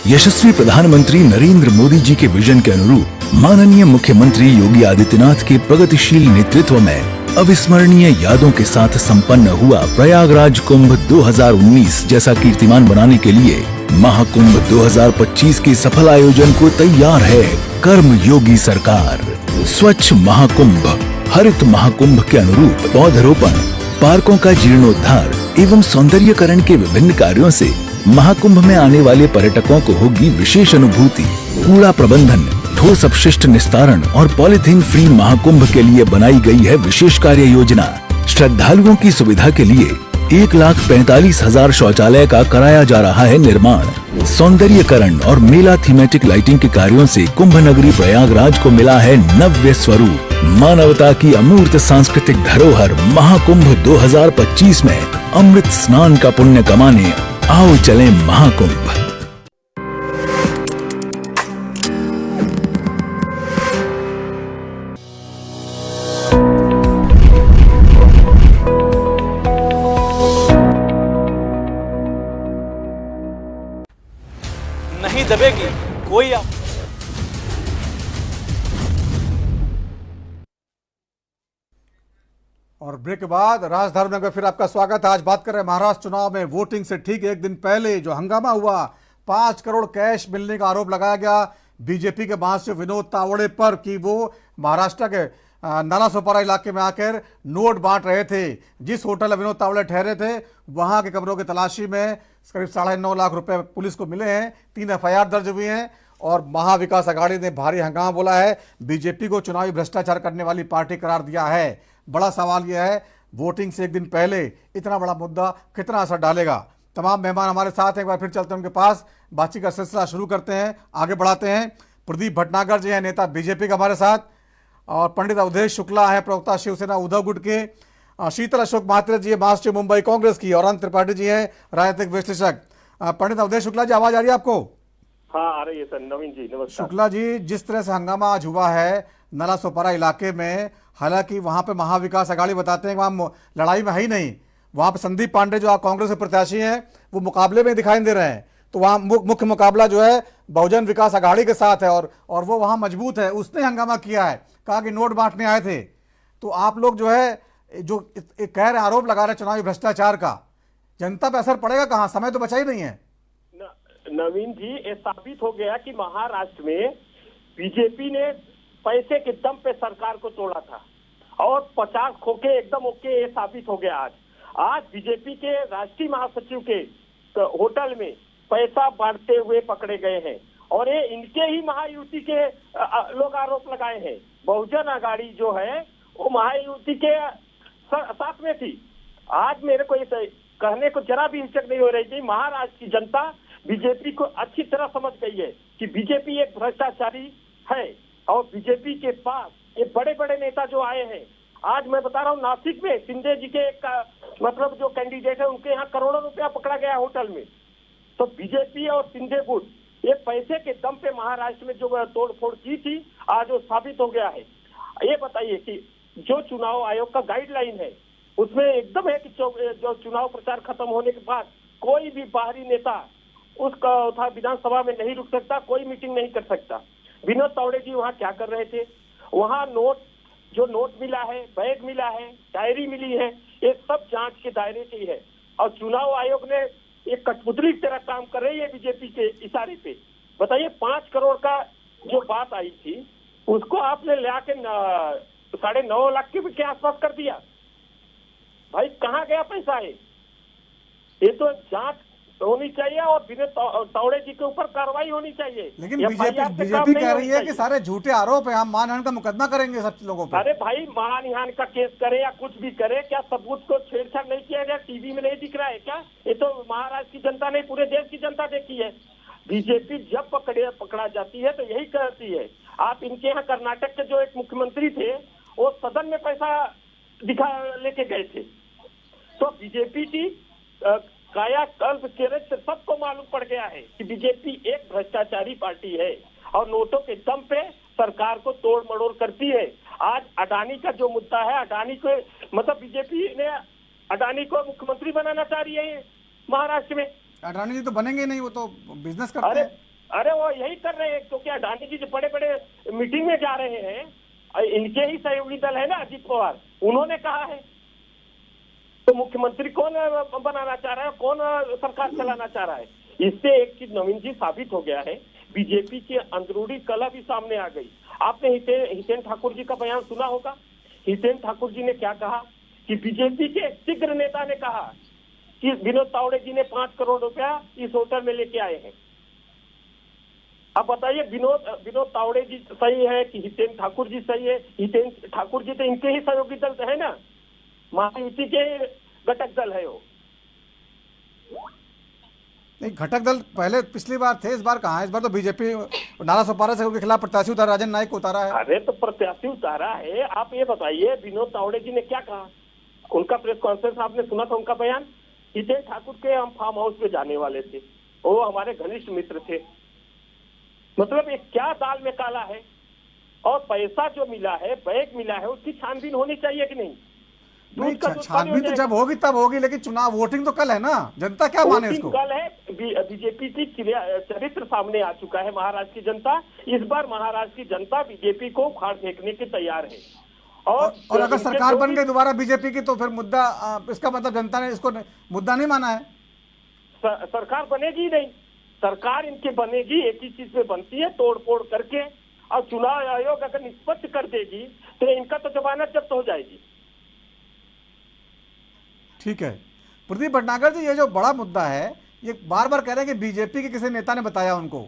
यशस्वी प्रधानमंत्री नरेंद्र मोदी जी के विजन के अनुरूप माननीय मुख्यमंत्री योगी आदित्यनाथ के प्रगतिशील नेतृत्व में अविस्मरणीय यादों के साथ संपन्न हुआ प्रयागराज कुंभ 2019 जैसा कीर्तिमान बनाने के लिए महाकुंभ 2025 के सफल आयोजन को तैयार है कर्म योगी सरकार। स्वच्छ महाकुंभ, हरित महाकुंभ के अनुरूप पौधरोपण, पार्कों का जीर्णोद्धार एवं सौंदर्यकरण के विभिन्न कार्यों से महाकुंभ में आने वाले पर्यटकों को होगी विशेष अनुभूति। कूड़ा प्रबंधन, ठोस अपशिष्ट निस्तारण और पॉलीथीन फ्री महाकुंभ के लिए बनाई गई है विशेष कार्य योजना। श्रद्धालुओं की सुविधा के लिए 1,45,000 शौचालय का कराया जा रहा है निर्माण। सौंदर्यकरण और मेला थीमेटिक लाइटिंग के कार्यों से कुंभ नगरी प्रयागराज को मिला है नव्य स्वरूप। मानवता की अमूर्त सांस्कृतिक धरोहर महाकुंभ 2025 में अमृत स्नान का पुण्य कमाने आओ चलें महाकुंभ। नहीं दबेगी कोई और ब्रेक के बाद राजधर्म में फिर आपका स्वागत है। आज बात कर रहे हैं महाराष्ट्र चुनाव में वोटिंग से ठीक एक दिन पहले जो हंगामा हुआ, 5 करोड़ कैश मिलने का आरोप लगाया गया बीजेपी के महासचिव विनोद तावड़े पर कि वो महाराष्ट्र के नालासोपारा इलाके में आकर नोट बांट रहे थे। जिस होटल में विनोद तावड़े ठहरे थे वहां के कमरों की तलाशी में करीब 9.5 लाख रुपए पुलिस को मिले हैं। 3 FIR दर्ज हुई हैं और महाविकास अघाड़ी ने भारी हंगामा बोला है, बीजेपी को चुनावी भ्रष्टाचार करने वाली पार्टी करार दिया है। बड़ा सवाल यह है, वोटिंग से एक दिन पहले इतना बड़ा मुद्दा कितना असर डालेगा। तमाम मेहमान हमारे साथ हैं, एक बार फिर चलते हैं उनके पास, बातचीत का सिलसिला शुरू करते हैं, आगे बढ़ाते हैं। प्रदीप भटनागर जी हैं, नेता बीजेपी का हमारे साथ, और पंडित अवधेश शुक्ला है, प्रवक्ता शिवसेना उद्धव गुट के, शीतल अशोक महात्रे जी है, महासचिव मुंबई कांग्रेस की, और अनंत त्रिपाठी जी हैं, राजनीतिक विश्लेषक। पंडित अवधेश शुक्ला जी, आवाज आ रही है आपको? हाँ आ रही है सर। नवीन जी नमस्कार। शुक्ला जी, जिस तरह से हंगामा आज हुआ है नालासोपारा इलाके में, हालांकि वहां पे महाविकास अघाड़ी बताते हैं कि वहां लड़ाई में है ही नहीं, वहां पे संदीप पांडे जो कांग्रेस के प्रत्याशी हैं वो मुकाबले में दिखाई दे रहे हैं, तो वहां मुख्य मुकाबला जो है बहुजन विकास अघाड़ी के साथ है और वो वहां मजबूत है। उसने हंगामा किया है, कहा कि नोट बांटने आए थे। तो आप लोग जो है जो कह रहे आरोप लगा रहे चुनावी भ्रष्टाचार का, जनता पे असर पड़ेगा कहाँ? समय तो बचा ही नहीं है। नवीन जी, ये साबित हो गया कि महाराष्ट्र में बीजेपी ने पैसे के दम पे सरकार को तोड़ा था और 50 खोके एकदम ओके, ये साबित हो गया। आज बीजेपी के राष्ट्रीय महासचिव के होटल में पैसा बांटते हुए पकड़े गए हैं और ये इनके ही महायुति के लोग आरोप लगाए हैं। बहुजन अघाड़ी जो है वो महायुति के साथ में थी। आज मेरे को ये कहने को जरा भी हिचक नहीं हो रही थी, महाराष्ट्र की जनता बीजेपी को अच्छी तरह समझ गई है कि बीजेपी एक भ्रष्टाचारी है और बीजेपी के पास ये बड़े बड़े नेता जो आए हैं। आज मैं बता रहा हूँ, नासिक में शिंदे जी के मतलब जो कैंडिडेट है उनके यहाँ करोड़ों रुपया पकड़ा गया होटल में। तो बीजेपी और शिंदे गुट ये पैसे के दम पे महाराष्ट्र में जो तोड़फोड़ की थी, आज वो साबित हो गया है। ये बताइए कि जो चुनाव आयोग का गाइडलाइन है उसमें एकदम है कि जो चुनाव प्रचार खत्म होने के बाद कोई भी बाहरी नेता उसका विधानसभा में नहीं रुक सकता, कोई मीटिंग नहीं कर सकता। विनोद तावड़े जी वहाँ क्या कर रहे थे? वहाँ नोट मिला है, बैग मिला है, डायरी मिली है, ये सब जांच के दायरे से ही है और चुनाव आयोग ने एक कठपुतली की तरह काम कर रही है बीजेपी के इशारे पे। बताइए, 5 करोड़ का जो बात आई थी उसको आपने ले आके 9.5 लाख के आसपास कर दिया। भाई कहाँ गया पैसा है? ये तो जांच होनी चाहिए और विनोद तावड़े जी के ऊपर कार्रवाई होनी चाहिए। लेकिन FIR से काम बीजेपी नहीं कह होनी रही है कि चाहिए। सारे झूठे आरोप है, हम मानहानि का मुकदमा करेंगे सब लोगों पर। अरे भाई मानहानि का केस करे या कुछ भी करे, क्या सबूत को छेड़छाड़ नहीं किया गया? टीवी में नहीं दिख रहा है क्या? ये तो महाराष्ट्र की जनता नहीं, पूरे देश की जनता देखी है। बीजेपी जब पकड़ा जाती है तो यही करती है। आप इनके यहाँ कर्नाटक के जो एक मुख्यमंत्री थे वो सदन में पैसा दिखा लेके गए थे। तो बीजेपी की कायाकल्प चरित्र सबको मालूम पड़ गया है कि बीजेपी एक भ्रष्टाचारी पार्टी है और नोटों के दम पे सरकार को तोड़ मड़ोड़ करती है। आज अडानी का जो मुद्दा है, अडानी को मतलब बीजेपी ने अडानी को मुख्यमंत्री बनाना चाह रही है महाराष्ट्र में। अडानी जी तो बनेंगे नहीं, वो तो बिजनेस करते हैं। अरे वो यही कर रहे हैं क्योंकि अडानी जी जो बड़े बड़े मीटिंग में जा रहे हैं, इनके ही सहयोगी दल है ना अजीत पवार, उन्होंने कहा है। तो मुख्यमंत्री कौन बनाना चाह रहा है, कौन सरकार चलाना चाह रहा है? इससे एक चीज नवीन जी साबित हो गया है, बीजेपी की अंदरूनी कला भी सामने आ गई। आपने हितेन ठाकुर जी का बयान सुना होगा। हितेन ठाकुर जी ने क्या कहा कि बीजेपी के शीघ्र नेता ने कहा कि विनोद तावड़े जी ने 5 करोड़ रुपया इस होटल में लेके आए हैं। अब बताइए विनोद तावड़े जी सही है कि हितेन ठाकुर जी सही है? हितेन ठाकुर जी तो इनके ही सहयोगी दल है ना, महायुति के घटक दल है वो। नहीं, घटक दल पहले पिछली बार थे, इस बार कहाँ है? इस बार तो बीजेपी नाला सोपारा से उनके खिलाफ प्रत्याशी उतारा, राजन नाईक को उतारा है। अरे तो प्रत्याशी उतारा है। आप ये बताइए विनोद तावड़े जी ने क्या कहा? उनका प्रेस कॉन्फ्रेंस आपने सुना था, उनका बयान। हितेन ठाकुर के हम फार्म हाउस पे जाने वाले थे, वो हमारे घनिष्ठ मित्र थे। मतलब ये क्या दाल में काला है? और पैसा जो मिला है, बैग मिला है, उसकी छानबीन होनी चाहिए कि नहीं? नहीं, छानबीन तो जब होगी तब होगी, लेकिन चुनाव वोटिंग तो कल है ना, जनता क्या माने इसको? कल है। बीजेपी की चरित्र सामने आ चुका है महाराष्ट्र की जनता। इस बार महाराष्ट्र की जनता बीजेपी को उखाड़ फेंकने के तैयार है। और अगर सरकार बन गई दोबारा बीजेपी की तो फिर मुद्दा, इसका मतलब जनता ने इसको मुद्दा नहीं माना है। सरकार बनेगी नहीं, सरकार इनकी बनेगी एक ही चीज पे बनती है, तोड़ फोड़ करके। और चुनाव आयोग अगर निष्पक्ष कर देगी तो इनका तो जमानत जब्त हो जाएगी। ठीक है प्रदीप भटनागर जी, ये जो बड़ा मुद्दा है, ये बार बार कह रहे हैं कि बीजेपी के किसी नेता ने बताया उनको,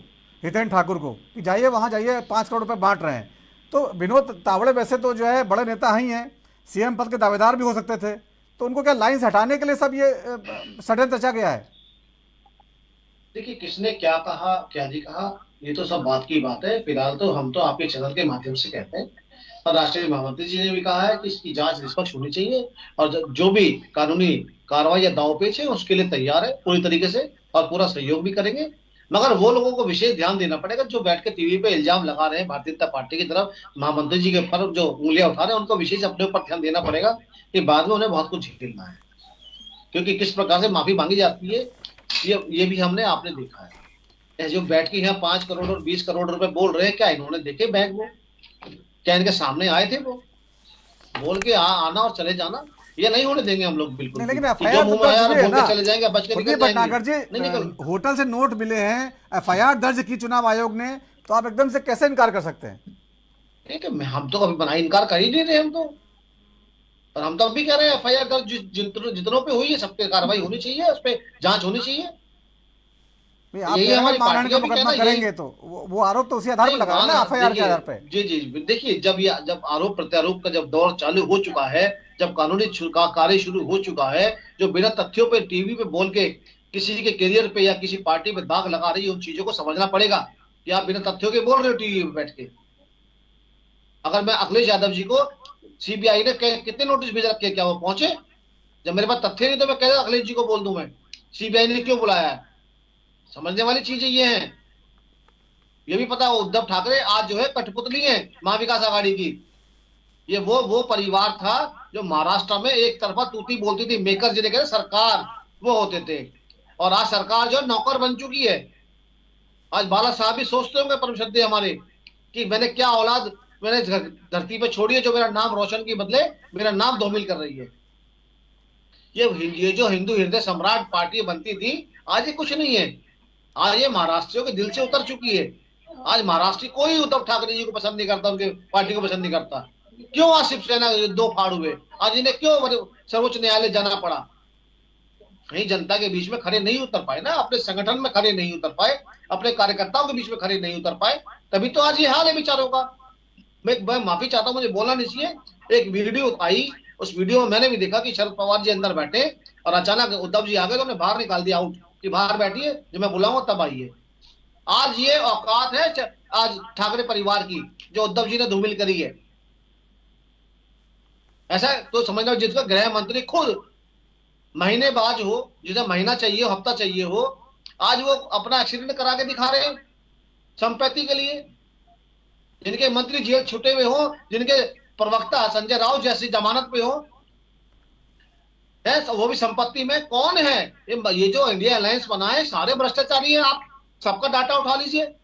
हितेन ठाकुर को, कि जाइए वहां जाइए 5 करोड़ रुपए बांट रहे हैं। तो विनोद तावड़े वैसे तो जो है बड़े नेता ही हैं, सीएम पद के दावेदार भी हो सकते थे, तो उनको क्या लाइन से हटाने के लिए सब ये षड्यंत्र रचा गया है? देखिए, किसने क्या कहा, क्या नहीं कहा, ये तो सब बात की बात है। फिलहाल तो हम तो आपके चैनल के माध्यम से कहते हैं, और राष्ट्रीय महामंत्री जी ने भी कहा है कि इसकी जांच निष्पक्ष होनी चाहिए, और जो भी कानूनी कार्रवाई या दावपेच है उसके लिए तैयार है पूरी तरीके से, और पूरा सहयोग भी करेंगे। मगर वो लोगों को विशेष ध्यान देना पड़ेगा जो बैठ के टीवी पे इल्जाम लगा रहे हैं भारतीय जनता पार्टी की तरफ, महामंत्री जी के ऊपर जो उंगलियां उठा रहे हैं, उनको विशेष अपने ऊपर ध्यान देना पड़ेगा कि बाद में उन्हें बहुत कुछ झेलना है। क्योंकि किस प्रकार से माफी मांगी जाती है ये भी आपने देखा है। जो बैठ के यहाँ 5 करोड़ और 20 करोड़ रुपए बोल रहे हैं, क्या इन्होंने देखे बैग? वो क्या इनके सामने आए थे? वो बोल के आना और चले जाना, ये नहीं होने देंगे हम लोग बिल्कुल। लेकिन FIR चले जाएंगे, बच के निकल जाएंगे। होटल से नोट मिले हैं, FIR दर्ज की चुनाव आयोग ने, तो आप एकदम से कैसे इनकार कर सकते हैं? ठीक है, हम तो कभी बनाई इनकार कर ही नहीं रहे हम तो, और हम तो अब भी कह रहे हैं FIR दर्ज जितनों पे हुई है सब पे कार्रवाई होनी चाहिए, उस पर जांच होनी चाहिए। आप हमारी पार्टी का मुकदमा करेंगे तो वो आरोप तो उसी आधार पर लगा ना, FIR के आधार पे। जी देखिए, जब आरोप प्रत्यारोप का जब दौर चालू हो चुका है, जब कानूनी कार्य शुरू हो चुका है, जो बिना तथ्यों पे टीवी पे बोल के किसी के करियर पे या किसी पार्टी पे दाग लगा रही है, उन चीजों को समझना पड़ेगा कि आप बिना तथ्यों के बोल रहे हो टीवी पे बैठ के। अगर मैं अखिलेश यादव जी को सीबीआई ने कितने नोटिस भेज रखे, क्या वो पहुंचे? जब मेरे पास तथ्य नहीं तो मैं कैसे अखिलेश जी को बोल दूं मैं सीबीआई ने क्यों बुलाया है? समझने वाली चीजें ये हैं। ये भी पता उद्धव ठाकरे आज जो है कठपुतली है महाविकास आघाड़ी की। ये वो परिवार था जो महाराष्ट्र में एक तरफा तूती बोलती थी, मेकर जिन्हें कहते सरकार वो होते थे, और आज सरकार जो नौकर बन चुकी है। आज बाला साहब भी सोचते होंगे परम श्रद्धेय हमारे कि मैंने क्या औलाद मैंने धरती पे छोड़ी है जो मेरा नाम रोशन के बदले मेरा नाम धूमिल कर रही है। ये जो हिंदू हृदय सम्राट पार्टी बनती थी, आज ये कुछ नहीं है। आज ये महाराष्ट्रियों के दिल से उतर चुकी है। आज महाराष्ट्र कोई उद्धव ठाकरे जी को पसंद नहीं करता, उनके पार्टी को पसंद नहीं करता। क्यों आज शिवसेना दो फाड़ हुए, आज इन्हें क्यों सर्वोच्च न्यायालय जाना पड़ा? कहीं जनता के बीच में खड़े नहीं उतर पाए ना, अपने संगठन में खड़े नहीं उतर पाए, अपने कार्यकर्ताओं के बीच में खड़े नहीं उतर पाए, तभी तो आज ये हाल है बेचारों का। मैं माफी चाहता हूं, मुझे बोलना नहीं चाहिए। एक वीडियो आई, उस वीडियो में मैंने भी देखा कि शरद पवार जी अंदर बैठे और अचानक उद्धव जी आ गए तो उन्हें बाहर निकाल दिया आउट कि बाहर बैठिए, जब मैं बुलाऊंगा तब आइए। आज ये औकात है आज ठाकरे परिवार की जो उद्धव जी ने धूमिल करी है। ऐसा तो समझना, जिसका गृह मंत्री खुद महीनेबाज हो, जिसे महीना चाहिए हो, हफ्ता चाहिए हो, आज वो अपना एक्सीडेंट करा के दिखा रहे हैं संपत्ति के लिए। जिनके मंत्री जेल छूटे हुए हो, जिनके प्रवक्ता संजय राउत जैसी जमानत पे हो, है वो भी संपत्ति में। कौन है ये जो इंडिया अलायंस बना है? सारे भ्रष्टाचारी हैं। आप सबका डाटा उठा लीजिए,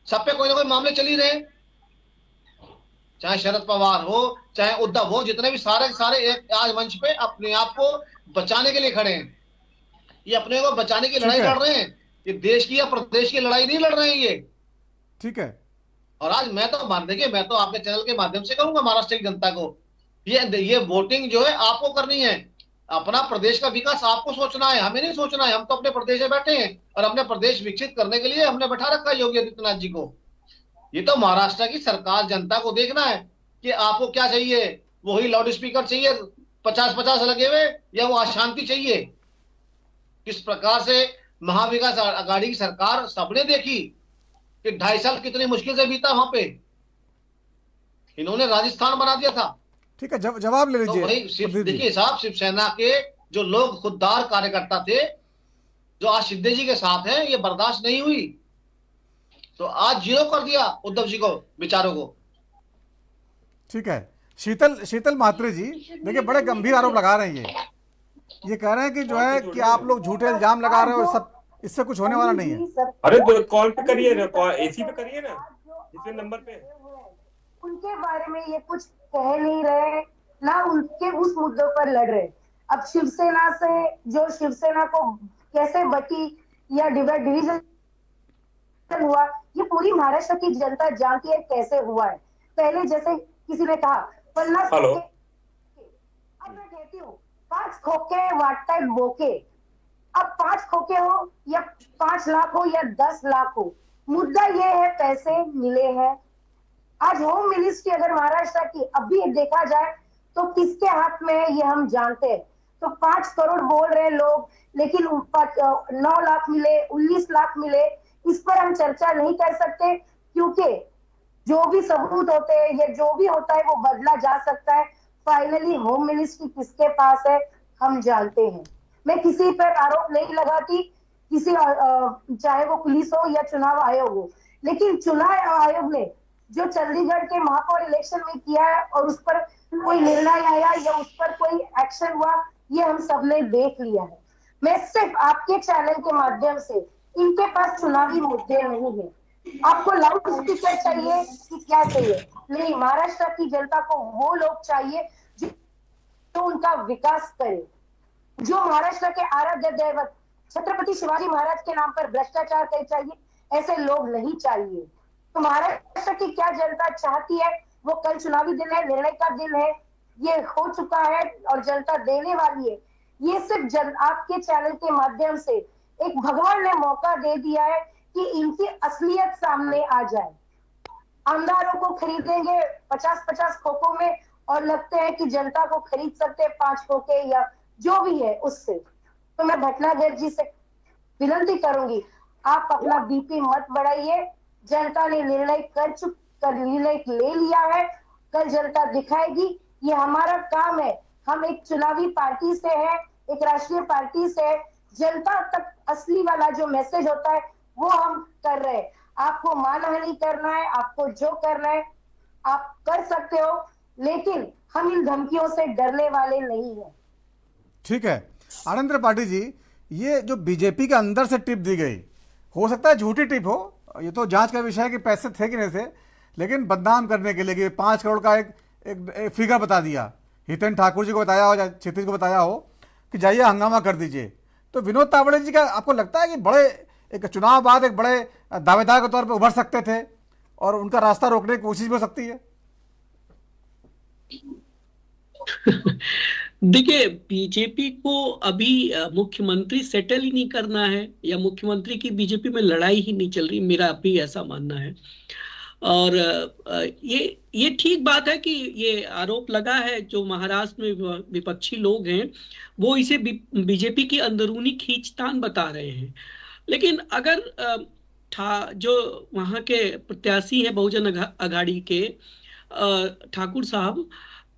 सब पे कोई ना कोई मामले चल ही रहे हैं। चाहे शरद पवार हो, चाहे उद्धव हो, जितने भी सारे एक आज मंच पे अपने आप को बचाने के लिए खड़े हैं। ये अपने को बचाने की लड़ाई लड़ रहे हैं। ये देश की या प्रदेश की लड़ाई नहीं लड़ रहे हैं ये। ठीक है। और आज मैं तो देखिए, मैं तो आपके चैनल के माध्यम से कहूंगा महाराष्ट्र की जनता को, ये वोटिंग जो है आपको करनी है। अपना प्रदेश का विकास आपको सोचना है, हमें नहीं सोचना है। हम तो अपने प्रदेश में बैठे हैं और अपने प्रदेश विकसित करने के लिए हमने बैठा रखा है योगी आदित्यनाथ जी को। ये तो महाराष्ट्र की सरकार, जनता को देखना है कि आपको क्या चाहिए। वही लाउड स्पीकर चाहिए 50-50 लगे हुए, या वो अशांति चाहिए? किस प्रकार से महाविकास आघाड़ी की सरकार सबने देखी कि 2.5 साल कितनी मुश्किल से बीता वहां पे। इन्होंने राजस्थान बना दिया था। ठीक है, जवाब ले लीजिए। तो भाई देखिए साहब, शिवसेना के जो लोग खुददार कार्यकर्ता थे, जो आज शिंदे जी के साथ हैं, ये बर्दाश्त नहीं हुई तो आज जीरो कर दिया उद्धव जी को, बेचारों को। ठीक है, शीतल मात्रे जी, देखिए बड़े गंभीर आरोप लगा रहे हैं। ये कह रहे हैं कि जो है कि आप लोग झूठे इल्जाम लगा रहे हो, सब इससे कुछ होने वाला नहीं है। अरे कॉल पे करिए ना, एसी पे करिए ना, इस नंबर पे। उनके बारे में ये कुछ कह नहीं रहे ना, उनके उस मुद्दों पर लड़ रहे। अब शिवसेना से जो शिवसेना को कैसे बटी या डिवीजन हुआ, ये पूरी महाराष्ट्र की जनता जानती है कैसे हुआ है। पहले जैसे किसी ने कहा 50 खोके, अब मैं कहती हूँ 5 खोके वाटतायत बोके। अब 5 खोके हो या 5 लाख हो या 10 लाख हो, मुद्दा ये है पैसे मिले हैं। आज होम मिनिस्ट्री अगर महाराष्ट्र की अभी देखा जाए तो किसके हाथ में है ये हम जानते हैं। तो 5 करोड़ बोल रहे लोग, लेकिन 9 लाख मिले, 19 लाख मिले, इस पर हम चर्चा नहीं कर सकते, क्योंकि जो भी सबूत होते हैं या जो भी होता है वो बदला जा सकता है। फाइनली होम मिनिस्ट्री किसके पास है हम जानते हैं। मैं किसी पर आरोप नहीं लगाती, किसी चाहे वो पुलिस हो या चुनाव आयोग हो, लेकिन चुनाव आयोग ने जो चंडीगढ़ के महापौर इलेक्शन में किया है और उस पर कोई निर्णय आया या उस पर कोई एक्शन हुआ, ये हम सबने देख लिया है। मैं सिर्फ आपके चैनल के माध्यम से, इनके पास चुनावी मुद्दे नहीं है। आपको लाउड स्पीकर चाहिए कि क्या चाहिए? नहीं, महाराष्ट्र की जनता को वो लोग चाहिए जो उनका विकास करे, जो महाराष्ट्र के आराध्य दैवत छत्रपति शिवाजी महाराज के नाम पर भ्रष्टाचार करे चाहिए, ऐसे लोग नहीं चाहिए। तो महाराष्ट्र की क्या जनता चाहती है वो कल चुनावी दिन है, निर्णय का दिन है, ये हो चुका है और जनता देने वाली है। ये सिर्फ आपके चैनल के माध्यम से एक भगवान ने मौका दे दिया है कि इनकी असलियत सामने आ जाए। आमदारों को खरीदेंगे 50-50 खोखों में और लगते हैं कि जनता को खरीद सकते हैं 5 खोखे या जो भी है उससे। तो मैं भटनागर जी से विनती करूंगी, आप अपना बीपी मत बढ़ाइए। जनता ने निर्णय ले लिया है, कल जनता दिखाएगी। ये हमारा काम है, हम एक चुनावी पार्टी से है, एक राष्ट्रीय पार्टी से है, जनता तक असली वाला जो मैसेज होता है वो हम कर रहे हैं। आपको मानहानि करना है, आपको जो करना है आप कर सकते हो, लेकिन हम इन धमकियों से डरने वाले नहीं है। ठीक है आनंद त्रिपाठी जी, ये जो बीजेपी के अंदर से टिप दी गई, हो सकता है झूठी टिप हो, ये तो जांच का विषय है कि पैसे थे कि नहीं थे, लेकिन बदनाम करने के लिए कि 5 करोड़ का एक फिगर बता दिया, हितेन ठाकुर जी को बताया हो या क्षितिज को बताया हो कि जाइए हंगामा कर दीजिए। तो विनोद तावड़े जी का आपको लगता है कि बड़े एक चुनाव बाद एक बड़े दावेदार के तौर पर उभर सकते थे और उनका रास्ता रोकने की कोशिश भी हो सकती है? देखिए, बीजेपी को अभी मुख्यमंत्री सेटल ही नहीं करना है, या मुख्यमंत्री की बीजेपी में लड़ाई ही नहीं चल रही, मेरा अभी ऐसा मानना है। और ये ठीक बात है कि ये आरोप लगा है, जो महाराष्ट्र में विपक्षी लोग हैं वो इसे बीजेपी की अंदरूनी खींचतान बता रहे हैं। लेकिन अगर जो वहां के प्रत्याशी हैं बहुजन अघाड़ी के ठाकुर साहब,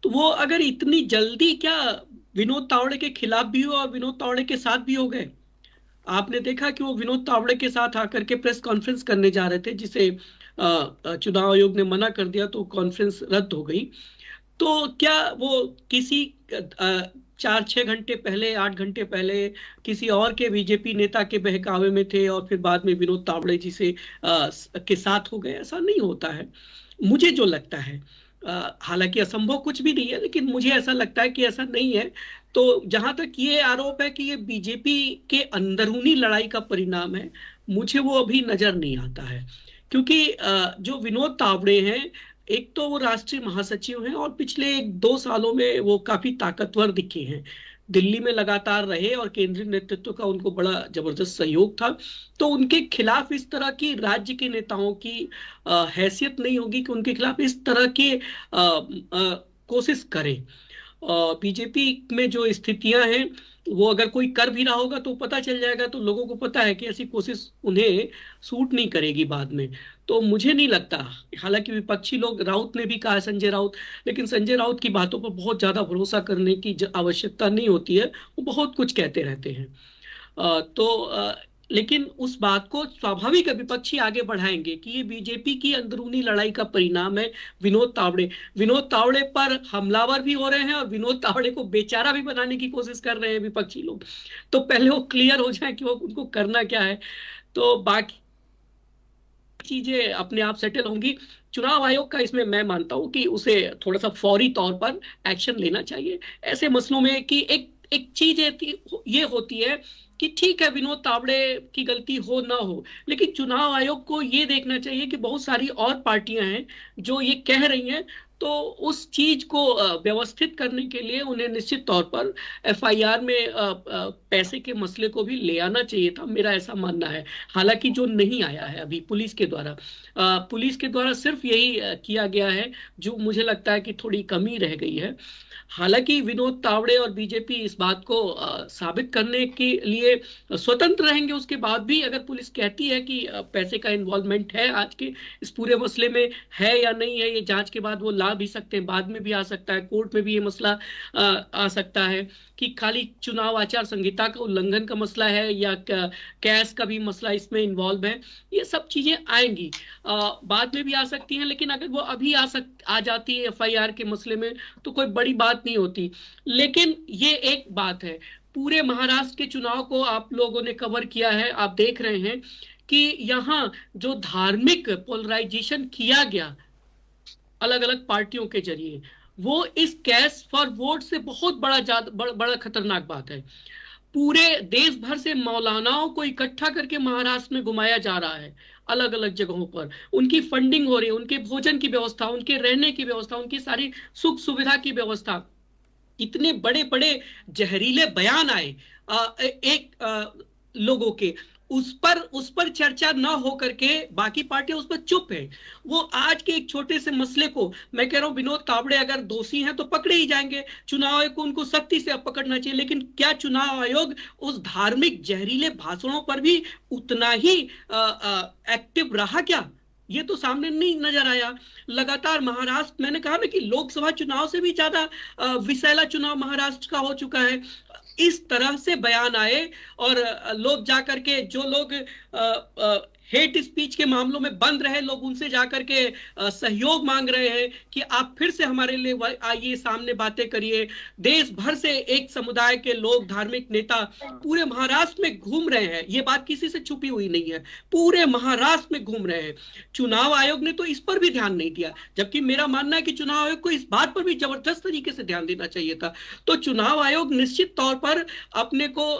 तो वो अगर इतनी जल्दी क्या विनोद तावड़े के खिलाफ भी हो और विनोद तावड़े के साथ भी हो गए। आपने देखा कि वो विनोद तावड़े के साथ आकर के प्रेस कॉन्फ्रेंस करने जा रहे थे, जिसे चुनाव आयोग ने मना कर दिया, तो कॉन्फ्रेंस रद्द हो गई। तो क्या वो किसी 4-6 घंटे पहले, 8 घंटे पहले किसी और के बीजेपी नेता के बहकावे में थे और फिर बाद में विनोद तावड़े जी से के साथ हो गए? ऐसा नहीं होता है। मुझे जो लगता है, हालांकि असंभव कुछ भी नहीं है, लेकिन मुझे ऐसा लगता है कि ऐसा नहीं है। तो जहां तक ये आरोप है कि ये बीजेपी के अंदरूनी लड़ाई का परिणाम है, मुझे वो अभी नजर नहीं आता है। क्योंकि जो विनोद तावड़े हैं, एक तो वो राष्ट्रीय महासचिव हैं और पिछले 1-2 सालों में वो काफी ताकतवर दिखे हैं, दिल्ली में लगातार रहे और केंद्रीय नेतृत्व का उनको बड़ा जबरदस्त सहयोग था। तो उनके खिलाफ इस तरह की राज्य के नेताओं की हैसियत नहीं होगी कि उनके खिलाफ इस तरह की कोशिश करें। बीजेपी में जो स्थितियां हैं, वो अगर कोई कर भी रहा होगा तो पता चल जाएगा, तो लोगों को पता है कि ऐसी कोशिश उन्हें सूट नहीं करेगी बाद में। तो मुझे नहीं लगता, हालांकि विपक्षी लोग, राउत ने भी कहा है, संजय राउत, लेकिन संजय राउत की बातों पर बहुत ज्यादा भरोसा करने की आवश्यकता नहीं होती है, वो बहुत कुछ कहते रहते हैं। लेकिन उस बात को स्वाभाविक विपक्षी आगे बढ़ाएंगे कि ये बीजेपी की अंदरूनी लड़ाई का परिणाम है। विनोद तावड़े पर हमलावर भी हो रहे हैं और विनोद तावड़े को बेचारा भी बनाने की कोशिश कर रहे हैं विपक्षी लोग। तो पहले वो क्लियर हो जाए कि वो उनको करना क्या है, तो बाकी चीजें अपने आप सेटल होंगी। चुनाव आयोग का इसमें मैं मानता हूं कि उसे थोड़ा सा फौरी तौर पर एक्शन लेना चाहिए ऐसे मसलों में। कि एक चीज ये होती है कि ठीक है, विनोद तावड़े की गलती हो ना हो, लेकिन चुनाव आयोग को ये देखना चाहिए कि बहुत सारी और पार्टियां हैं जो ये कह रही हैं, तो उस चीज को व्यवस्थित करने के लिए उन्हें निश्चित तौर पर एफआईआर में पैसे के मसले को भी ले आना चाहिए था, मेरा ऐसा मानना है। हालांकि जो नहीं आया है अभी पुलिस के द्वारा सिर्फ यही किया गया है, जो मुझे लगता है कि थोड़ी कमी रह गई है। हालांकि विनोद तावड़े और बीजेपी इस बात को साबित करने के लिए स्वतंत्र रहेंगे, उसके बाद भी अगर पुलिस कहती है कि पैसे का इन्वॉल्वमेंट है आज के इस पूरे मसले में है या नहीं है, ये जांच के बाद वो ला भी सकते हैं, बाद में भी आ सकता है, कोर्ट में भी ये मसला आ सकता है कि खाली चुनाव आचार संहिता का उल्लंघन का मसला है या कैश का भी मसला इसमें इन्वॉल्व है। ये सब चीजें आएंगी, बाद में भी आ सकती हैं, लेकिन अगर वो अभी आ जाती है एफआईआर के मसले में तो कोई बड़ी बात नहीं होती। लेकिन ये एक बात है, पूरे महाराष्ट्र के चुनाव को आप लोगों ने कवर किया है, आप देख रहे हैं कि यहाँ जो धार्मिक पोलराइजेशन किया गया अलग अलग पार्टियों के जरिए, वो इस कैश फॉर वोट से बहुत बड़ा खतरनाक बात है। पूरे देश भर से मौलानाओं को इकट्ठा करके महाराष्ट्र में घुमाया जा रहा है, अलग अलग जगहों पर उनकी फंडिंग हो रही है, उनके भोजन की व्यवस्था, उनके रहने की व्यवस्था, उनकी सारी सुख सुविधा की व्यवस्था। इतने बड़े बड़े जहरीले बयान आए लोगों के, उस पर चर्चा ना हो करके बाकी पार्टियां उस पर चुप है। वो आज के एक छोटे से मसले को, मैं कह रहा हूं विनोद तावड़े अगर दोषी हैं तो पकड़े ही जाएंगे, चुनाव आयोग को उनको सख्ती से पकड़ना चाहिए, लेकिन क्या चुनाव आयोग उस धार्मिक जहरीले भाषणों पर भी उतना ही एक्टिव रहा क्या? ये तो सामने नहीं नजर आया। लगातार महाराष्ट्र, मैंने कहा ना कि लोकसभा चुनाव से भी ज्यादा विषैला चुनाव महाराष्ट्र का हो चुका है। इस तरह से बयान आए और लोग जाकर के, जो लोग हेट स्पीच के मामलों में बंद रहे, लोग उनसे जाकर के सहयोग मांग रहे हैं कि आप फिर से हमारे लिए आइए, सामने बातें करिए। देश भर से एक समुदाय के लोग, धार्मिक नेता पूरे महाराष्ट्र में घूम रहे हैं, ये बात किसी से छुपी हुई नहीं है, पूरे महाराष्ट्र में घूम रहे हैं। चुनाव आयोग ने तो इस पर भी ध्यान नहीं दिया, जबकि मेरा मानना है कि चुनाव आयोग को इस बात पर भी जबरदस्त तरीके से ध्यान देना चाहिए था। तो चुनाव आयोग निश्चित तौर पर अपने को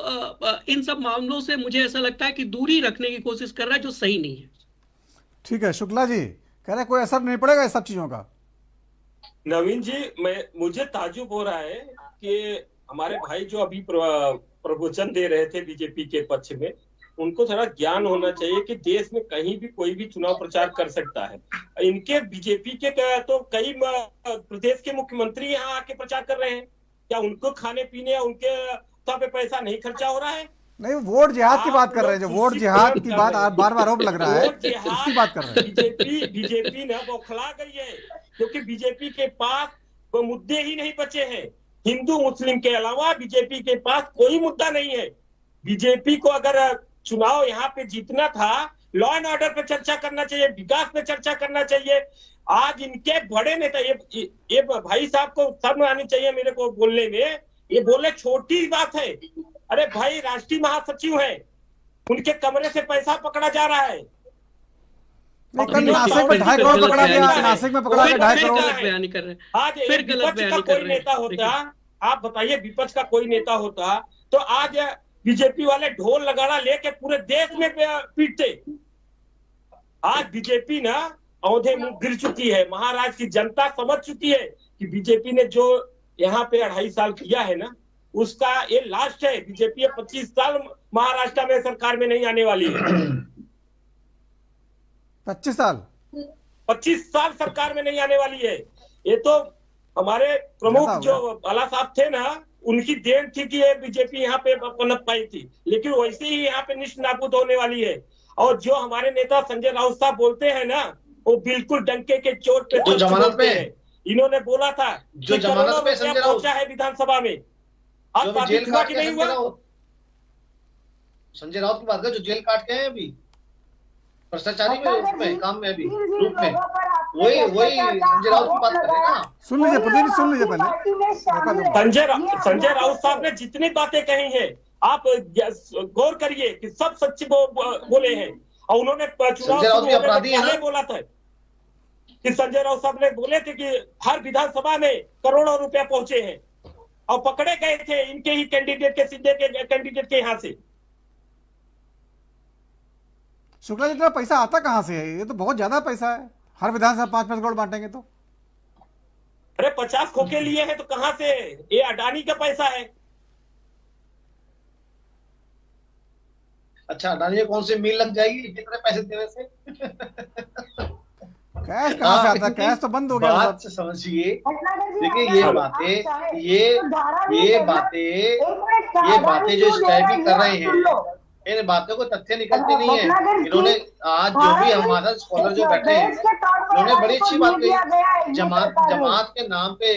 इन सब मामलों से, मुझे ऐसा लगता है कि दूरी रखने की कोशिश कर रहा है, जो सही नहीं है। ठीक है, शुक्ला जी कह रहे कोई असर नहीं पड़ेगा इस सब चीजों का? नवीन जी, मुझे ताज्जुब हो रहा है कि हमारे भाई जो अभी प्रवचन दे रहे थे बीजेपी के पक्ष में, उनको थोड़ा ज्ञान होना चाहिए कि देश में कहीं भी कोई भी चुनाव प्रचार कर सकता है। इनके बीजेपी के तो कई प्रदेश के मुख्यमंत्री यहाँ आके प्रचार कर रहे हैं। क्या उनको खाने पीने या उनके पे पैसा नहीं खर्चा हो रहा है? नहीं, वोट जिहाद की बात कर रहे हैं, जो वोट जिहाद की बात बार बार आरोप लग रहा है, उसकी बात कर रहे हैं। बीजेपी ना बौखला गई है, क्योंकि बीजेपी के पास वो मुद्दे ही नहीं बचे हैं। हिंदू मुस्लिम के अलावा बीजेपी के पास कोई मुद्दा नहीं है। बीजेपी को अगर चुनाव यहाँ पे जीतना था, लॉ एंड ऑर्डर पे चर्चा करना चाहिए, विकास पे चर्चा करना चाहिए। आज इनके बड़े नेता, ये भाई साहब को शर्म आनी चाहिए मेरे को बोलने में। ये बोले छोटी बात है, अरे भाई राष्ट्रीय महासचिव है, उनके कमरे से पैसा पकड़ा जा रहा है। कल नासिक में 2.5 करोड़ पकड़ा गया, नासिक में पकड़ा गया 2.5 करोड़। बयानी कर रहे हैं। आज विपक्ष का कोई नेता होता, आप बताइए, विपक्ष का कोई नेता होता तो आज बीजेपी वाले ढोल लगाना लेके पूरे देश में पीटते। आज बीजेपी ना औंधे मुंह गिर चुकी है। महाराष्ट्र की जनता समझ चुकी है कि बीजेपी ने जो यहाँ पे 2.5 साल किया है ना, उसका ये लास्ट है। बीजेपी 25 साल महाराष्ट्र में सरकार में नहीं आने वाली है। 25 साल सरकार में नहीं आने वाली है। ये तो हमारे प्रमुख जो बाला साहब थे ना, उनकी देन थी कि ये बीजेपी यहाँ पे पनप पाई थी, लेकिन वैसे ही यहाँ पे निष्ठ नाबूद होने वाली है। और जो हमारे नेता संजय राउत साहब बोलते हैं ना, वो बिल्कुल डंके के चोट पे जो जमानत पे इन्होंने बोला था जो जमानत पे संजय राउत पहुंचा है विधानसभा में, आज साबित हुआ कि नहीं हुआ? संजय राउत की बात कर, जो जेल काट के हैं अभी भ्रष्टाचारी में काम में अभी रूप में, वही संजय राउत की बात कर रहे हैं ना। सुन लीजिए प्रदीप, सुन लीजिए पहले। संजय राउत साहब ने जितनी बातें कही हैं, आप गौर करिए कि सब सच्ची बोले हैं। और उन्होंने चुनाव पहले बोला था कि संजय राउत साहब ने बोले थे कि हर विधानसभा में करोड़ों रुपया पहुंचे हैं, और पकड़े गए थे इनके ही कैंडिडेट के, सिद्धे के कैंडिडेट के यहाँ से। शुक्ला जी, इतना पैसा आता कहां से है? ये तो बहुत ज्यादा पैसा है। हर विधानसभा 5-5 करोड़ बांटेंगे तो। अरे 50 खोखे लिए हैं तो कहां से? ये अडानी का पैसा है। अच्छा, अडानी कौन सी मिल लग जाएगी कितने पैसे देने से? कैश कहां से आता है? कैश तो बंद हो गया। बात से समझिए, देखिए ये बातें जो स्टैटिक कर रहे हैं, इन बातों को तथ्य निकलते नहीं है। इन्होंने आज जो भी हमारा स्कॉलर जो बैठे हैं, इन्होंने बड़ी अच्छी बात कही। जमात के नाम पे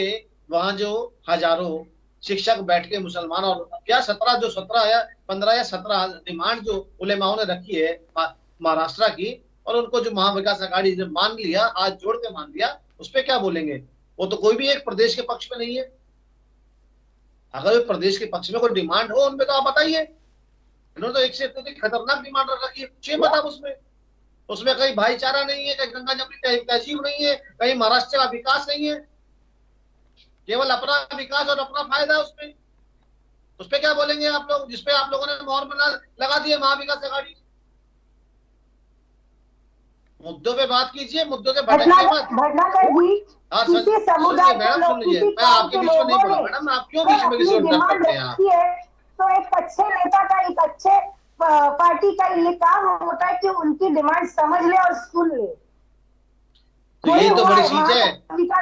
वहां जो हजारों शिक्षक बैठ के मुसलमान, और क्या 17 या 15 या 17 डिमांड जो उलेमाओं ने रखी है महाराष्ट्र की, और उनको जो महाविकास अघाड़ी ने मान लिया, आज जोड़ के मान लिया, उस पर क्या बोलेंगे? वो तो कोई भी एक प्रदेश के पक्ष में नहीं है। अगर प्रदेश के पक्ष में कोई डिमांड हो उनमें तो आप बताइए। इन्होंने तो एक से खतरनाक डिमांड रखी है, पूछिए मतलब उसमें कहीं भाईचारा नहीं है, कहीं गंगा जमुनी तहजीब नहीं है, कहीं महाराष्ट्र का विकास नहीं है, केवल अपना विकास और अपना फायदा है उसमें। उस पर क्या बोलेंगे आप लोग, जिसपे आप लोगों ने मोहर लगा दिए महाविकास अघाड़ी? मुद्दों पे बात कीजिए, मुद्दों के भटकने मत। मैडम सुन लीजिए, मैं आपके बीच में नहीं बोला मैडम, आप क्यों बीच में किसी को करते हैं? तो एक अच्छे नेता का, एक अच्छे पार्टी का ये काम होता है कि उनकी डिमांड समझ ले और सुन ले। तो ये तो बड़ी चीज है।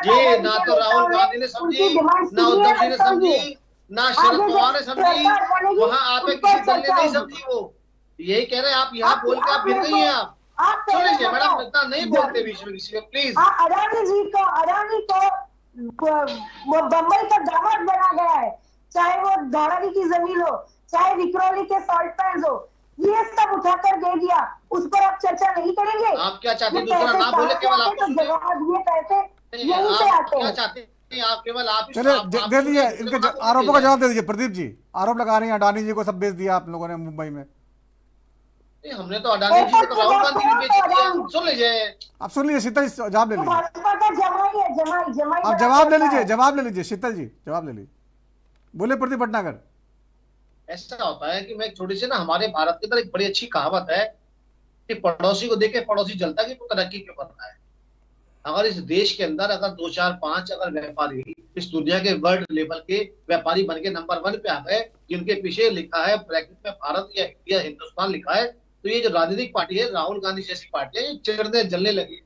ये ना तो राहुल गांधी ने समझी, ना उद्धव जी ने समझी, ना शरद पवार ने समझी, वहां आपे किसी दल ने नहीं समझी। वो यही कह रहे हैं, आप यहाँ बोल के आप फिर गई हैं। आप सुन लीजिए मैडम, इतना नहीं बोलते बीच में किसी को प्लीज। अडानी को वो बम्बई का दामाद बना गया है, चाहे वो धारावी की जमीन हो, चाहे विक्रोली के सॉल्ट पैंस हो, ये सब उठाकर दे दिया। उस पर आप चर्चा नहीं करेंगे? आप क्या चाहते हैं? दूसरा ना बोले, केवल आप पैसे यहीं से आते हैं। क्या चाहते हैं आप? केवल आप चलिए दे दीजिए, इनके आरोपों का जवाब दे दीजिए। प्रदीप जी आरोप लगा रहे हैं अडानी जी को सब बेच दिया आप लोगों ने मुंबई में। हमने तो अडानी जी को राहुल गांधी भी बेच दिया। सुन लीजिए, आप सुन लीजिए, शीतल जवाब ले लीजिए। आप जवाब ले लीजिए शीतल जी, जवाब ले लीजिए। बोले प्रदीप भटनागर। ऐसा होता है कि मैं छोटी सी ना, हमारे भारत के अंदर एक बड़ी अच्छी कहावत है कि पड़ोसी को देखे पड़ोसी जलता, कि वो तरक्की क्यों करता है। अगर इस देश के अंदर अगर 2, 4, 5 अगर व्यापारी इस दुनिया के वर्ल्ड लेवल के व्यापारी बन के नंबर 1 पे आ गए, जिनके पीछे लिखा है ब्रैकेट में भारत या इंडिया हिंदुस्तान लिखा है, तो ये जो राजनीतिक पार्टी है राहुल गांधी जैसी पार्टी है, ये चिढ़ने जलने लगी।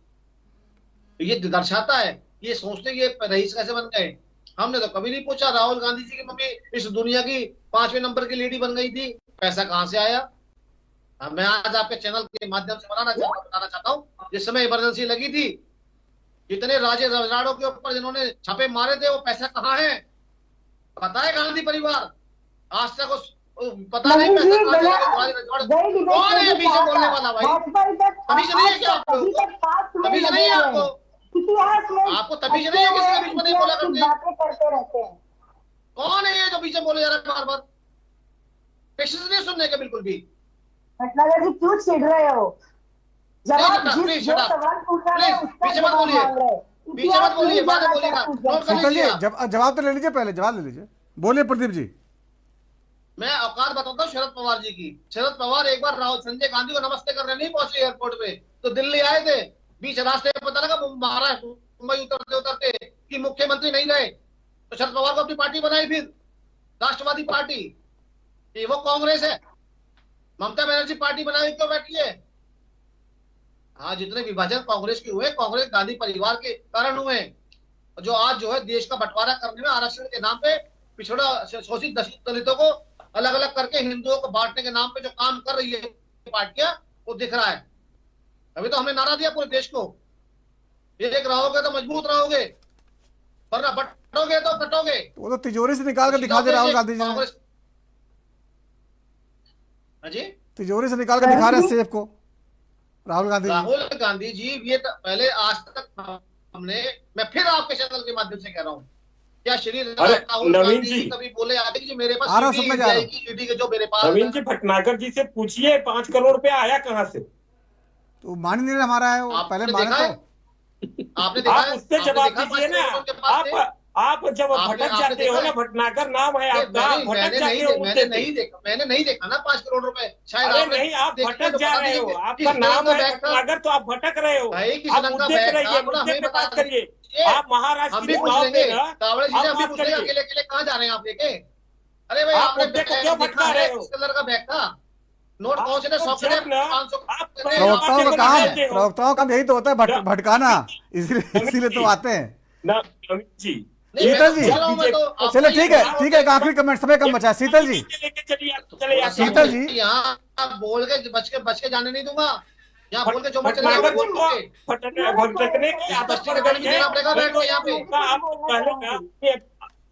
ये दर्शाता है ये सोचते ये रईस कैसे बन गए। हमने तो कभी नहीं पूछा राहुल गांधी जी की मम्मी इस दुनिया की 5वें नंबर की लेडी बन गई थी, पैसा कहां से आया। मैं आज आपके चैनल के माध्यम से बताना चाहता हूँ, जिस समय इमरजेंसी लगी थी, जितने राजे रजवाड़ों के ऊपर जिन्होंने छापे मारे थे, वो पैसा कहाँ है पता है गांधी परिवार? आज तक उस पता नहीं पैसा कौन है बीच में बोलने वाला भाई? तभी से नहीं है क्या आपको? तभी से नहीं है आपको? आपको तभी से नहीं है किसी के बीच में नहीं बोला करते? कौन है ये जो बीच में बोले जा रहा है बार बार? पेशेंस नहीं सुनने का बिल्कुल भी। भटनागर जी क्यों चिढ़ रहे हो? जवाब प्लीज जो सवाल पूछ रहा है उसका पीछे मत बोलिए, पीछे मत बोलिए, बाद में बोलिएगा। नोट कर शीतल जी लीजिए। जवाब तो ले लीजिए, पहले जवाब ले लीजिए। बोलिए प्रदीप जी। मैं औकात बताता हूँ शरद पवार जी की। शरद पवार एक बार राहुल संजय गांधी को नमस्ते करने नहीं पहुंचे एयरपोर्ट पे, तो दिल्ली आए थे, बीच रास्ते में पता लगा महाराष्ट्र मुंबई उतरते उतरते कि मुख्यमंत्री नहीं रहे, तो शरद पवार को अपनी पार्टी बनाई, फिर राष्ट्रवादी पार्टी। ये वो कांग्रेस है, ममता बनर्जी पार्टी बनाई क्यों बैठी है? हाँ, जितने विभाजन कांग्रेस के हुए, कांग्रेस गांधी परिवार के कारण हुए। जो आज जो है देश का बंटवारा करने में आरक्षण के नाम पे पिछड़ा शोषित दलितों को अलग अलग करके हिंदुओं को बांटने के नाम पे जो काम कर रही है पार्टियां, वो दिख रहा है। अभी तो हमने नारा दिया पूरे देश को, एक रहोगे तो मजबूत रहोगे, वरना बटोगे तो कटोगे। वो तो तिजोरी से निकाल कर दिखा दे राहुल गांधी जी ने। जी तिजोरी से निकाल कर दिखा रहे हैं सेफ को राहुल गांधी जी। ये पहले आज तक हमने, मैं फिर आपके चैनल के माध्यम से कह रहा हूँ, क्या श्री राहुल गांधी जी कभी बोले आते कि मेरे पास ईडी के जो मेरे पास? नवीन जी भटनागर जी से पूछिए 5 करोड़ रुपया आया कहाँ से? तो मान ही नहीं हमारा है वो, पहले माने तो आपने देखा है? उससे जवाब दीजिए ना। आप जब भटक जाते हो ना, भटनागर नाम है आपका, भटक जाते हो। मैंने नहीं देखा ना 5 करोड़ रुपए। शायद नहीं, आप भटक जा रहे हो, आपका नाम है भटनागर, तो आप भटक रहे हो। आप मुद्दे पे रहिए, मुद्दे पे बात करिए। आप महाराष्ट्र हम भी पूछ लेंगे, कावड़े जी से हम भी पूछ लेंगे, अकेले अकेले कहाँ जा रहे हैं आप लेके? अरे भाई आपने मुद्दे को क्यों भटका रहे हो? कलर का बैग था, नोट पहुंचे थे 100 प्रवक्ताओं का काम, प्रवक्ताओं का यही तो होता है भटकाना, इसीलिए तो आते हैं। नवीन जी शीतल जी चलो ठीक है, एक आखिरी कमेंट, समय कम बचा है। शीतल जी यहाँ बोल के बच के जाने नहीं दूंगा, यहाँ बोल के जो मैं चले भटकने की आदत पड़ गई है,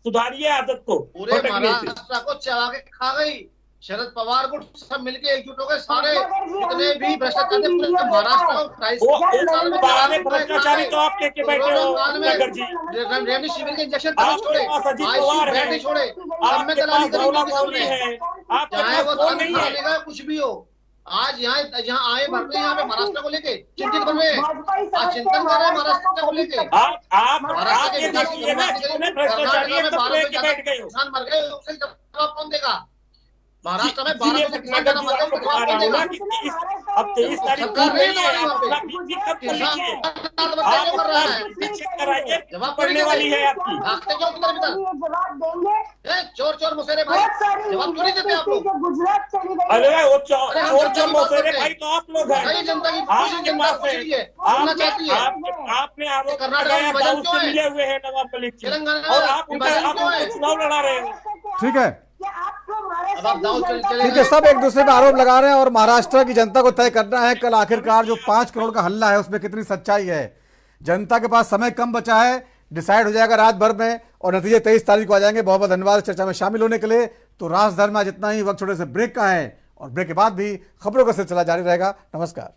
सुधारिए आदत को। पूरे महाराष्ट्र को चला के खा गई शरद पवार को, सब मिलके एकजुट हो गए, सारे जितने भी भ्रष्टाचारी पूरे महाराष्ट्र भ्रष्टाचारी तो आप लेके बैठे हो नगर जी। रेमडेसिविर के इंजेक्शन छोड़े, नहीं छोड़े, चाहे वो का कुछ भी हो। आज यहाँ आए भरते हैं, यहाँ पे महाराष्ट्र को लेके चिंतित बन रहे हैं, आज चिंतन कर रहे हैं महाराष्ट्र को लेके। आप ये देखिए ना, भ्रष्टाचारी किसान मर गए, उससे जवाब कौन देगा? महाराष्ट्र में 12 अब 23 तारीख को जवाब पड़ने वाली है आपकी। भागते क्यों किधर किधर? चोर मुसेरे भाई, जवाब क्यों नहीं देते आप लोग? अरे वो चोर मुसेरे भाई तो आप लोग हैं। जनता की जनता चाहती है, आपने आरोप लगाया दाऊद से मिले हुए हैं नवाब मलिक जी, और आप चुनाव लड़ा रहे हो। ठीक है, सब एक दूसरे पे आरोप लगा रहे हैं और महाराष्ट्र की जनता को तय करना है कल आखिरकार जो 5 करोड़ का हल्ला है उसमें कितनी सच्चाई है। जनता के पास समय कम बचा है, डिसाइड हो जाएगा रात भर में और नतीजे 23 तारीख को आ जाएंगे। बहुत बहुत धन्यवाद चर्चा में शामिल होने के लिए। तो राजधर में जितना ही वक्त छोटे से ब्रेक का है और ब्रेक के बाद भी खबरों का सिलसिला जारी रहेगा। नमस्कार।